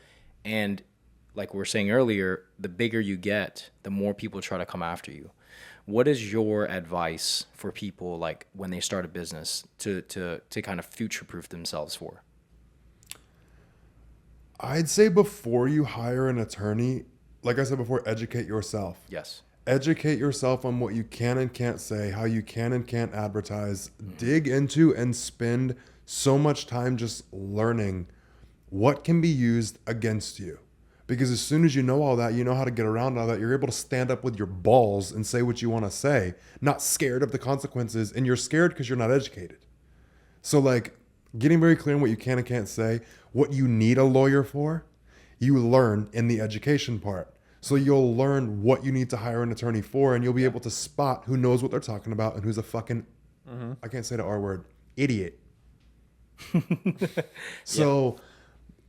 and like we were saying earlier, the bigger you get, the more people try to come after you. What is your advice for people like when they start a business to kind of future-proof themselves for? I'd say before you hire an attorney, like I said before, educate yourself. Yes. Educate yourself on what you can and can't say, how you can and can't advertise. Dig into and spend so much time just learning what can be used against you. Because as soon as you know all that, you know how to get around all that, you're able to stand up with your balls and say what you want to say, not scared of the consequences. And you're scared because you're not educated. So like getting very clear on what you can and can't say, what you need a lawyer for, you learn in the education part. So you'll learn what you need to hire an attorney for, and you'll be able to spot who knows what they're talking about and who's a fucking, I can't say the R word, idiot. So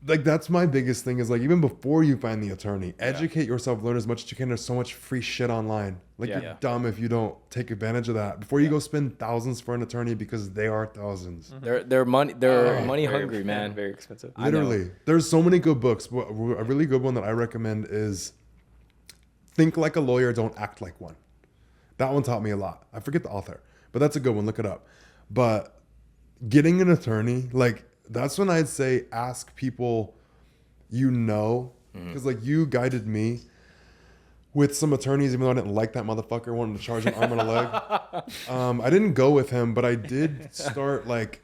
like that's my biggest thing is like even before you find the attorney, educate yourself, learn as much as you can. There's so much free shit online. Like you're dumb if you don't take advantage of that. Before you go spend thousands for an attorney because they are thousands. They're money hungry, man. Very expensive. Literally. There's so many good books. But a really good one that I recommend is Think Like a Lawyer, Don't Act Like One. That one taught me a lot. I forget the author, but that's a good one. Look it up. But getting an attorney, like that's when I'd say ask people because like you guided me with some attorneys, even though I didn't like that motherfucker, wanted to charge an arm and a leg. I didn't go with him, but I did start like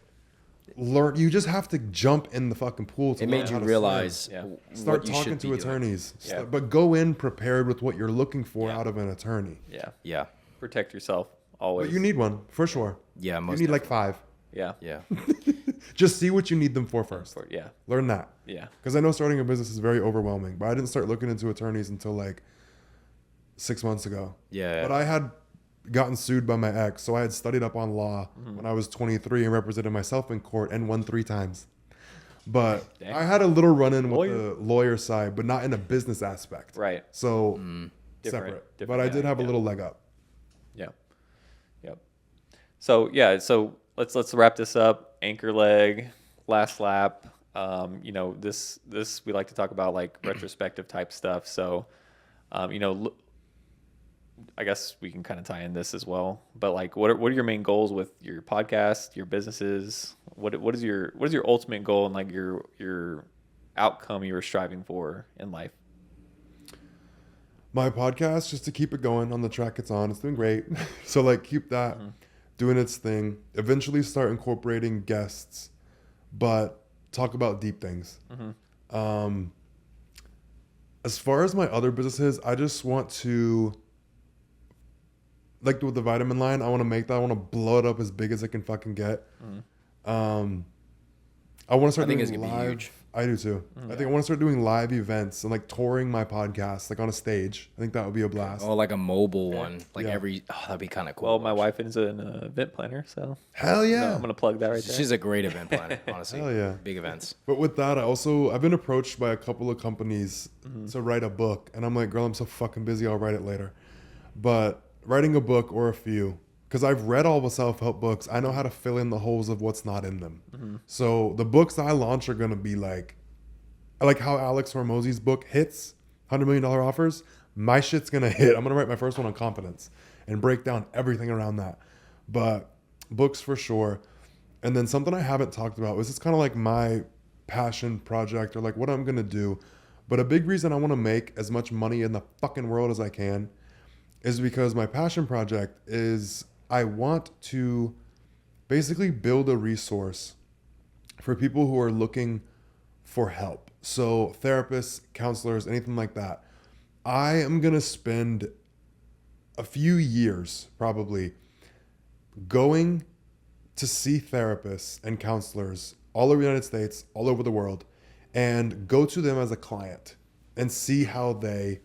learn. You just have to jump in the fucking pool. To It made you realize start what you talking should to be attorneys. Yeah. But go in prepared with what you're looking for out of an attorney. Yeah. doing. Yeah. Protect yourself always. But you need one for sure. Yeah. You need like 5. Yeah. Yeah. Just see what you need them for first. Yeah. Learn that. Yeah. Because I know starting a business is very overwhelming, but I didn't start looking into attorneys until like 6 months ago. Yeah. But I had gotten sued by my ex, so I had studied up on law when I was 23 and represented myself in court and won 3 times. But I had a little run-in with the lawyer side, but not in a business aspect. Right. So Different But I did have a yeah. little leg up. Yeah. Yep. So yeah, so let's wrap this up. Anchor leg, last lap. This we like to talk about like retrospective type stuff. So, I guess we can kind of tie in this as well. But like, what are your main goals with your podcast, your businesses? What is your ultimate goal and like your outcome you were striving for in life? My podcast, just to keep it going on the track it's on, it's doing great. So like keep that doing its thing. Eventually start incorporating guests, but talk about deep things. As far as my other businesses, I just want to, like with the vitamin line, I want to make that. I want to blow it up as big as I can fucking get. I want to start I think doing it's gonna be live. huge. I do too. I think I want to start doing live events and like touring my podcast, like on a stage. I think that would be a blast. Oh, like a mobile one. Like Yeah. that'd be kind of cool. Well, my wife is an event planner, so Hell yeah. I'm gonna plug that right there. She's a great event planner, honestly. Hell yeah. Big events. But with that, I've been approached by a couple of companies to write a book. And I'm like, girl, I'm so fucking busy. I'll write it later. But writing a book or a few, because I've read all the self-help books. I know how to fill in the holes of what's not in them. So the books I launch are going to be like how Alex Hormozzi's book hits, $100 million offers. My shit's going to hit. I'm going to write my first one on confidence and break down everything around that. But books for sure. And then something I haven't talked about, this is kind of like my passion project or like what I'm going to do. But a big reason I want to make as much money in the fucking world as I can is because my passion project is I want to basically build a resource for people who are looking for help. So therapists, counselors, anything like that. I am going to spend a few years probably going to see therapists and counselors all over the United States, all over the world, and go to them as a client and see how they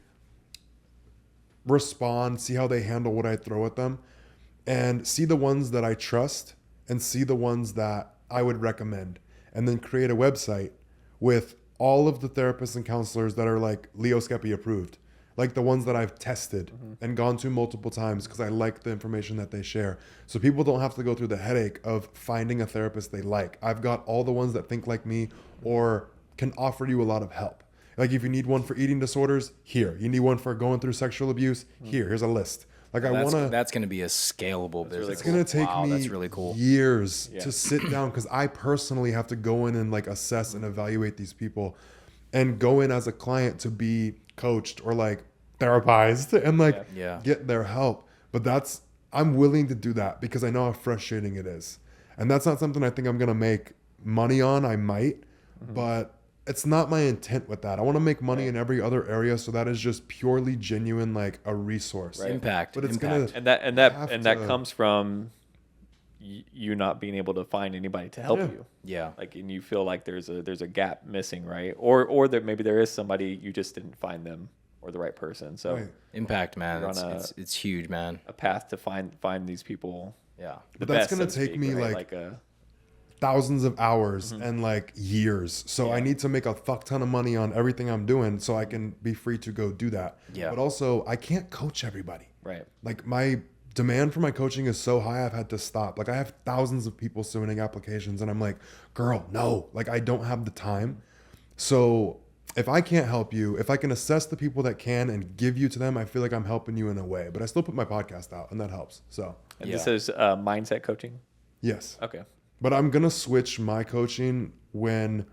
respond, see how they handle what I throw at them, and see the ones that I trust and see the ones that I would recommend, and then create a website with all of the therapists and counselors that are like Leo Skepi approved, like the ones that I've tested and gone to multiple times because I like the information that they share. So people don't have to go through the headache of finding a therapist they like. I've got all the ones that think like me or can offer you a lot of help. Like if you need one for eating disorders, here. You need one for going through sexual abuse, here's a list. Like That's going to be a scalable business. it's gonna take me That's really cool. years to sit down because I personally have to go in and like assess and evaluate these people, and go in as a client to be coached or like therapized and like get their help. But I'm willing to do that because I know how frustrating it is, and that's not something I think I'm gonna make money on. I might, but it's not my intent with that. I want to make money in every other area, so that is just purely genuine, like a resource. Right. Impact. But it's Impact. gonna that comes from you not being able to find anybody to help you. Yeah. Like, and you feel like there's a gap missing, right? Or that maybe there is somebody, you just didn't find them, or the right person. So Right. Impact, man. You're on It's huge, man. a path to find these people. Yeah. The But that's best, gonna so to take speak, me, right? like, a thousands of hours and like years. So I Yeah. need to make a fuck ton of money on everything I'm doing so I can be free to go do that. Yeah. But also, I can't coach everybody. right. Like, my demand for my coaching is so high, I've had to stop. Like, I have thousands of people submitting applications, and I'm like, girl, no, like, I don't have the time. So if I can't help you, if I can assess the people that can and give you to them, I feel like I'm helping you in a way. But I still put my podcast out, and that helps. So And Yeah. this is mindset coaching. yes. Okay. But I'm going to switch my coaching when,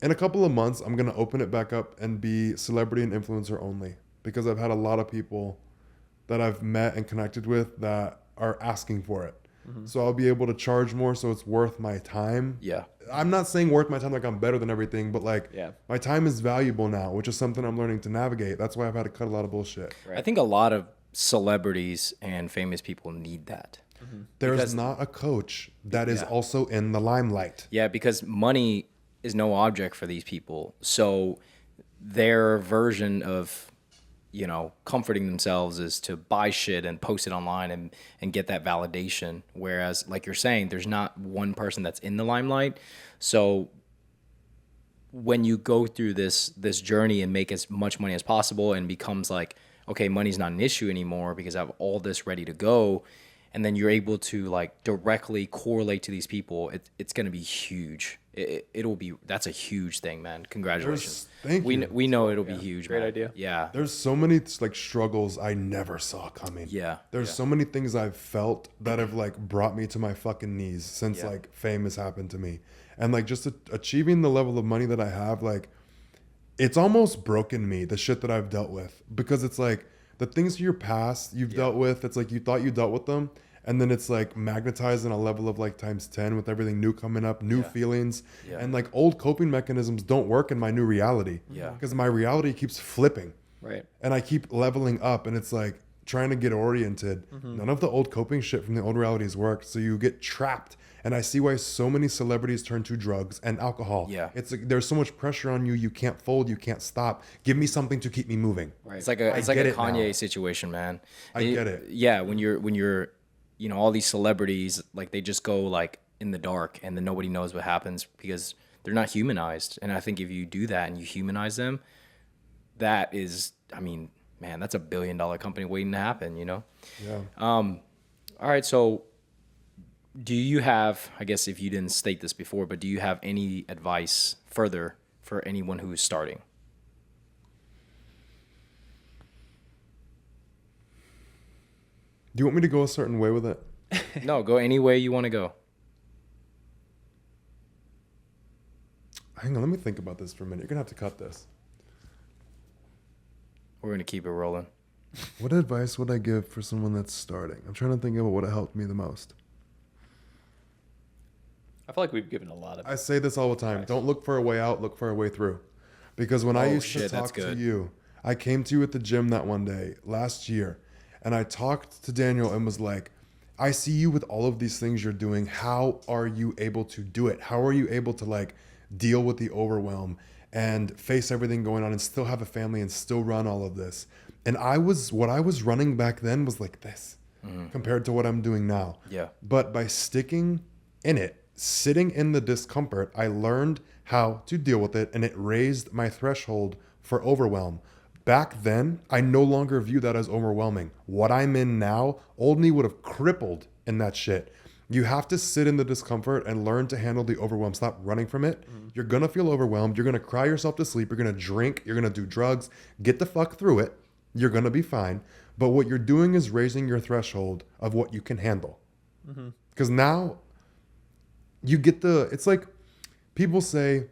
in a couple of months, I'm going to open it back up and be celebrity and influencer only, because I've had a lot of people that I've met and connected with that are asking for it. So I'll be able to charge more, so it's worth my time. Yeah. I'm not saying worth my time like I'm better than everything, but like, Yeah. my time is valuable now, which is something I'm learning to navigate. That's why I've had to cut a lot of bullshit. Right. I think a lot of celebrities and famous people need that. There's not a coach that is Yeah. also in the limelight. Yeah, because money is no object for these people. So their version of, comforting themselves is to buy shit and post it online and get that validation. Whereas, like you're saying, there's not one person that's in the limelight. So when you go through this journey and make as much money as possible and becomes like, okay, money's not an issue anymore because I have all this ready to go, and then you're able to like directly correlate to these people, it's going to be huge. That's a huge thing, man. Congratulations. Thank you. We know it'll be huge. Great man. idea. Yeah. There's so many like struggles I never saw coming. Yeah. There's so many things I've felt that have like brought me to my fucking knees since Yeah. like fame has happened to me. And like just achieving the level of money that I have, like, it's almost broken me, the shit that I've dealt with, because it's like the things of your past you've dealt with, it's like you thought you dealt with them, and then it's like magnetized in a level of like times 10 with everything new coming up, new feelings. Yeah. And like old coping mechanisms don't work in my new reality. Yeah. Because my reality keeps flipping. Right. And I keep leveling up, and it's like trying to get oriented. None of the old coping shit from the old realities worked. So you get trapped. And I see why so many celebrities turn to drugs and alcohol. Yeah. It's like there's so much pressure on you. You can't fold. You can't stop. Give me something to keep me moving. Right. It's like a get it Kanye now. situation, man. I get it. Yeah, when you're all these celebrities, like, they just go like in the dark and then nobody knows what happens because they're not humanized. And I think if you do that and you humanize them, that is, I mean, man, that's $1 billion company waiting to happen, Yeah. All right, so do you have, I guess if you didn't state this before, but do you have any advice further for anyone who is starting? Do you want me to go a certain way with it? No, go any way you want to go. Hang on. Let me think about this for a minute. You're going to have to cut this. We're going to keep it rolling. What advice would I give for someone that's starting? I'm trying to think about what helped me the most. I feel like we've given a lot of. I say this all the time. Don't look for a way out, look for a way through. Because when I Oh, used to shit, that's talk to good. you, I came to you at the gym that one day last year, and I talked to Daniel and was like, I see you with all of these things you're doing. How are you able to do it? How are you able to like deal with the overwhelm and face everything going on and still have a family and still run all of this? And what I was running back then was like this compared to what I'm doing now. Yeah. But by sticking in it, sitting in the discomfort, I learned how to deal with it, and it raised my threshold for overwhelm. Back then, I no longer view that as overwhelming. What I'm in now, old me would have crippled in that shit. You have to sit in the discomfort and learn to handle the overwhelm. Stop running from it. You're going to feel overwhelmed. You're going to cry yourself to sleep. You're going to drink. You're going to do drugs. Get the fuck through it. You're going to be fine. But what you're doing is raising your threshold of what you can handle. Because now you get it's like people say,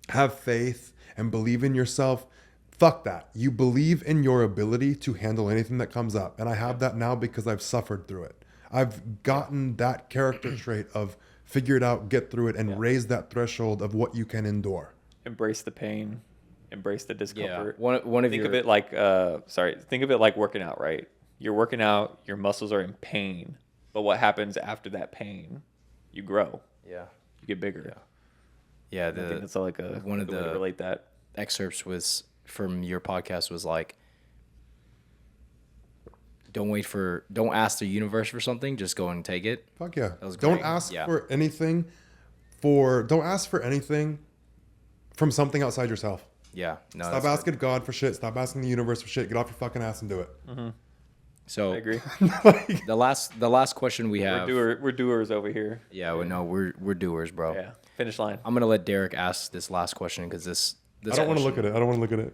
have faith and believe in yourself. Fuck that. You believe in your ability to handle anything that comes up. And I have that now because I've suffered through it. I've gotten that character trait of figure it out, get through it, and raise that threshold of what you can endure. Embrace the pain, embrace the discomfort. One of think your of it like think of it like working out, right? You're working out, your muscles are in pain, but what happens after that pain? You grow, yeah you get bigger. yeah I think that's like a one of good way to the relate that. excerpts was from your podcast was like, don't ask the universe for something, just go and take it. Fuck yeah. That was Don't great. ask Yeah. for anything from something outside yourself. Yeah. No, Stop that's asking God for shit. Stop asking the universe for shit. Get off your fucking ass and do it. good. So I agree. the last question we have. We're doers over here. Yeah, we're doers, bro. Yeah. Finish line. I'm gonna let Derek ask this last question because this I don't want to look at it.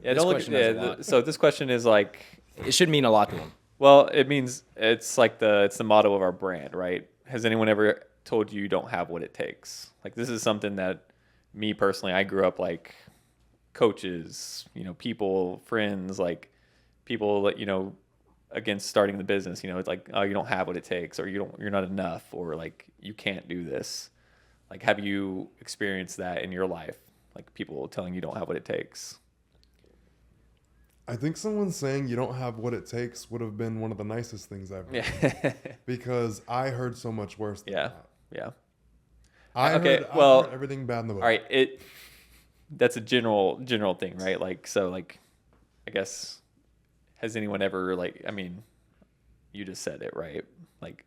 Yeah, This don't look question at has a lot. so this question is like, It should mean a lot to him. well, it means it's like it's the motto of our brand, right? Has anyone ever told you don't have what it takes? Like, this is something that me personally, I grew up like coaches, people, friends, like people that, against starting the business, it's like, oh, you don't have what it takes, or you're not enough, or like you can't do this. Like, have you experienced that in your life? Like, people telling you don't have what it takes. I think someone saying you don't have what it takes would have been one of the nicest things I've heard. Yeah. Because I heard so much worse than Yeah. that. Yeah. I heard everything bad in the book. All right. That's a general thing, right? Like, so like, I guess, has anyone ever you just said it, right? Like,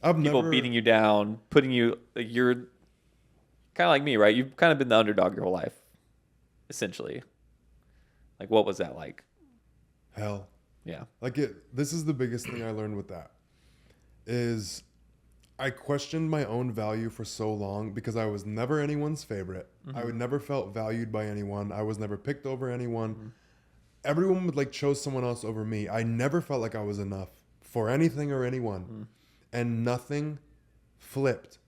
people beating you down, putting you, like, you're kind of like me, right? You've kind of been the underdog your whole life, essentially. Like, what was that like? Hell. Yeah. This is the biggest thing I learned with that is I questioned my own value for so long because I was never anyone's favorite. I would never felt valued by anyone. I was never picked over anyone. Everyone would chose someone else over me. I never felt like I was enough for anything or anyone. And nothing flipped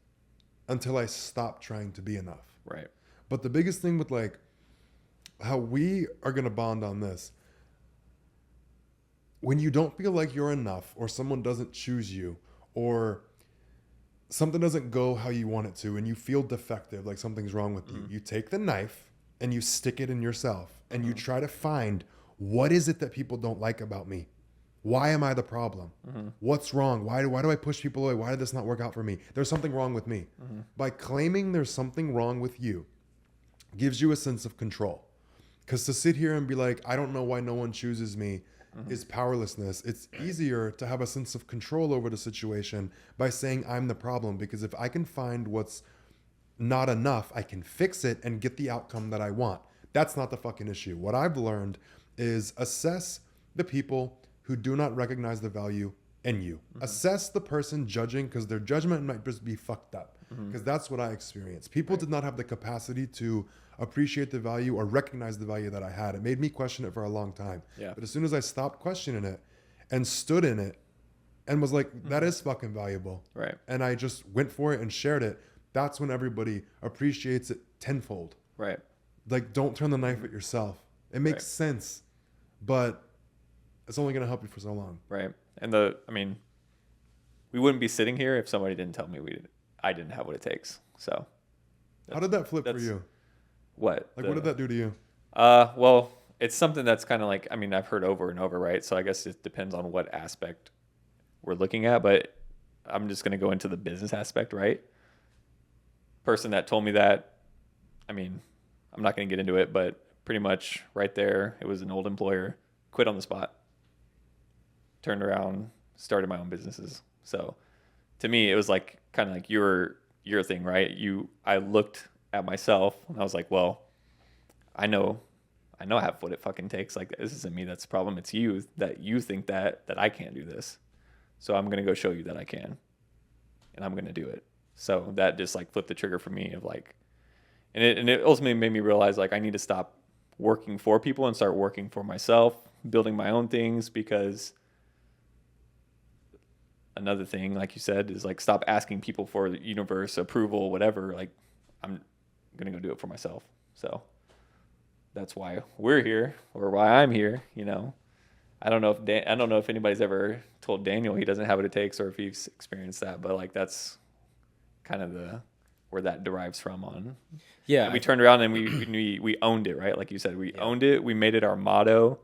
until I stopped trying to be enough. Right. But the biggest thing with how we are going to bond on this, when you don't feel like you're enough, or someone doesn't choose you, or something doesn't go how you want it to, and you feel defective, like something's wrong with you, you take the knife and you stick it in yourself, and you try to find, what is it that people don't like about me? Why am I the problem? What's wrong? Why do I push people away? Why did this not work out for me? There's something wrong with me. By claiming there's something wrong with you gives you a sense of control. Because to sit here and be like, I don't know why no one chooses me, is powerlessness. It's easier to have a sense of control over the situation by saying I'm the problem. Because if I can find what's not enough, I can fix it and get the outcome that I want. That's not the fucking issue. What I've learned is assess the people who do not recognize the value in you. Assess the person judging, because their judgment might just be fucked up. Because that's what I experienced. People did not have the capacity to appreciate the value or recognize the value that I had. It made me question it for a long time. Yeah. But as soon as I stopped questioning it and stood in it and was like, that is fucking valuable. Right. And I just went for it and shared it. That's when everybody appreciates it tenfold. Right. Like, don't turn the knife at yourself. It makes sense, but it's only going to help you for so long. Right. And we wouldn't be sitting here if somebody didn't tell me I didn't have what it takes. So how did that flip for you? What? What did that do to you? Well, it's something that's kind of like, I've heard over and over, right? So I guess it depends on what aspect we're looking at, but I'm just going to go into the business aspect, right? Person that told me that, I'm not going to get into it, but pretty much right there, it was an old employer, quit on the spot, turned around, started my own businesses. So to me, it was like kind of like your thing, right? I looked at myself and I was like, well, I know I have what it fucking takes. Like, this isn't me that's the problem. It's you that you think that I can't do this. So I'm going to go show you that I can, and I'm going to do it. So that just like flipped the trigger for me of like, and it ultimately made me realize like I need to stop working for people and start working for myself, building my own things. Because another thing, like you said, is like, stop asking people for the universe approval, whatever. Like, I'm going to go do it for myself. So that's why we're here, or why I'm here. I don't know if anybody's ever told Daniel he doesn't have what it takes, or if he's experienced that, but like, that's kind of where that derives from on. Yeah. And we turned around and we owned it, right? Like you said, we owned it. We made it our motto.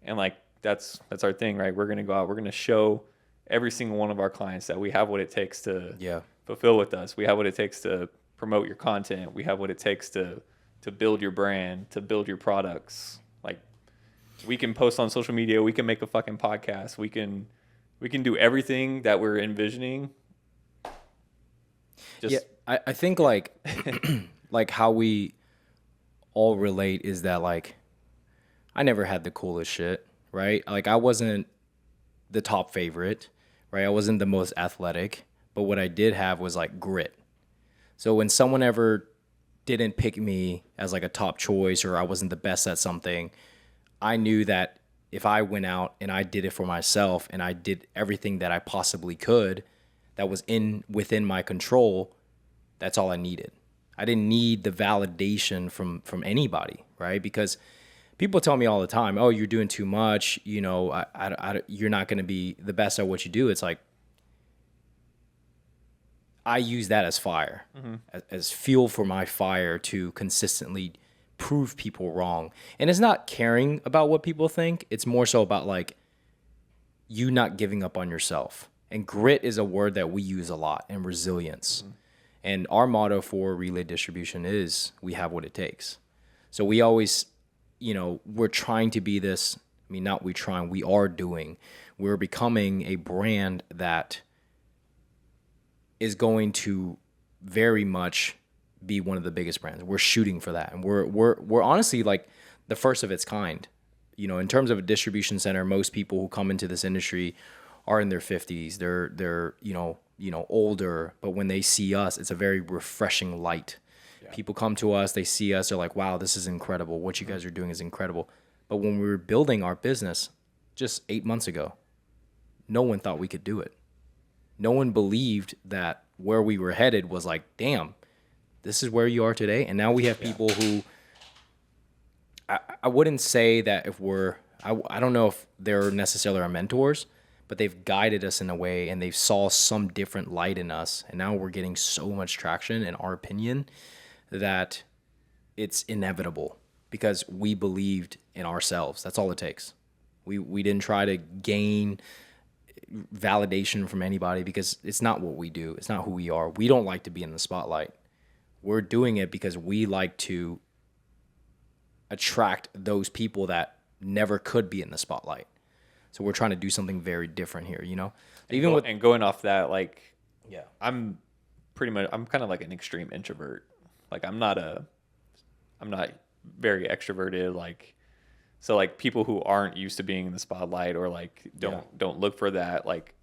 And like, that's our thing, right? We're going to go out, we're going to show every single one of our clients that we have what it takes to fulfill with us. We have what it takes to promote your content. We have what it takes to build your brand, to build your products. Like, we can post on social media, we can make a fucking podcast, we can do everything that we're envisioning. Yeah, I think like like how we all relate is that like I never had the coolest shit, right? Like I wasn't the top favorite, right? I wasn't the most athletic, but what I did have was like grit. So when someone ever didn't pick me as like a top choice or I wasn't the best at something, I knew that if I went out and I did it for myself and I did everything that I possibly could that was within my control, that's all I needed. I didn't need the validation from anybody, right? Because people tell me all the time, "Oh, you're doing too much. You know, you're not going to be the best at what you do." It's like I use that as fire, as fuel for my fire to consistently prove people wrong. And it's not caring about what people think. It's more so about like you not giving up on yourself. And grit is a word that we use a lot, and resilience. And our motto for Relay Distribution is we have what it takes. So we always, you know, we're trying to be this. I mean, not we trying, we are doing. We're becoming a brand that is going to very much be one of the biggest brands. We're shooting for that. And we're honestly like the first of its kind. You know, in terms of a distribution center, most people who come into this industry are in their 50s. They're you know older, but when they see us, it's a very refreshing light. Yeah. People come to us, they see us, they're like, "Wow, this is incredible. What you guys are doing is incredible." But when we were building our business just 8 months ago, no one thought we could do it. No one believed that where we were headed was like, damn, this is where you are today. And now we have people who, I wouldn't say that if I don't know if they're necessarily our mentors, but they've guided us in a way and they saw some different light in us. And now we're getting so much traction, in our opinion, that it's inevitable because we believed in ourselves. That's all it takes. We didn't try to gain validation from anybody because it's not what we do. It's not who we are. We don't like to be in the spotlight. We're doing it because we like to attract those people that never could be in the spotlight. So we're trying to do something very different here, you know? And going off that, like, yeah, I'm kind of like an extreme introvert. Like I'm not very extroverted. Like, so like people who aren't used to being in the spotlight or like don't look for that. Like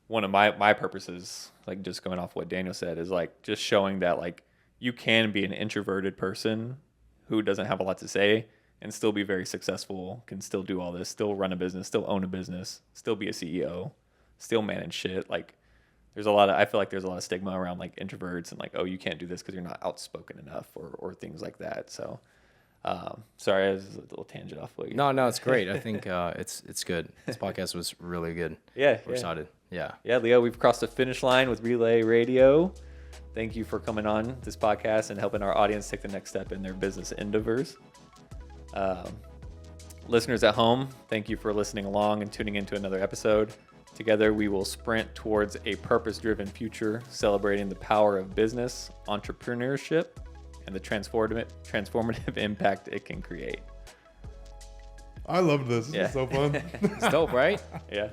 one of my purposes, like just going off what Daniel said, is like just showing that like you can be an introverted person who doesn't have a lot to say and still be very successful, can still do all this, still run a business, still own a business, still be a CEO, still manage shit. Like I feel like there's a lot of stigma around like introverts and like, oh, you can't do this because you're not outspoken enough or things like that. So sorry, I was a little tangent off. No, it's great. I think it's good. This podcast was really good. Yeah. We're excited. Yeah. Yeah, Leo, we've crossed the finish line with Relay Radio. Thank you for coming on this podcast and helping our audience take the next step in their business endeavors. Listeners at home, thank you for listening along and tuning into another episode. Together, we will sprint towards a purpose-driven future, celebrating the power of business, entrepreneurship, and the transformative impact it can create. I love this. This is so fun. It's dope, right? Yeah.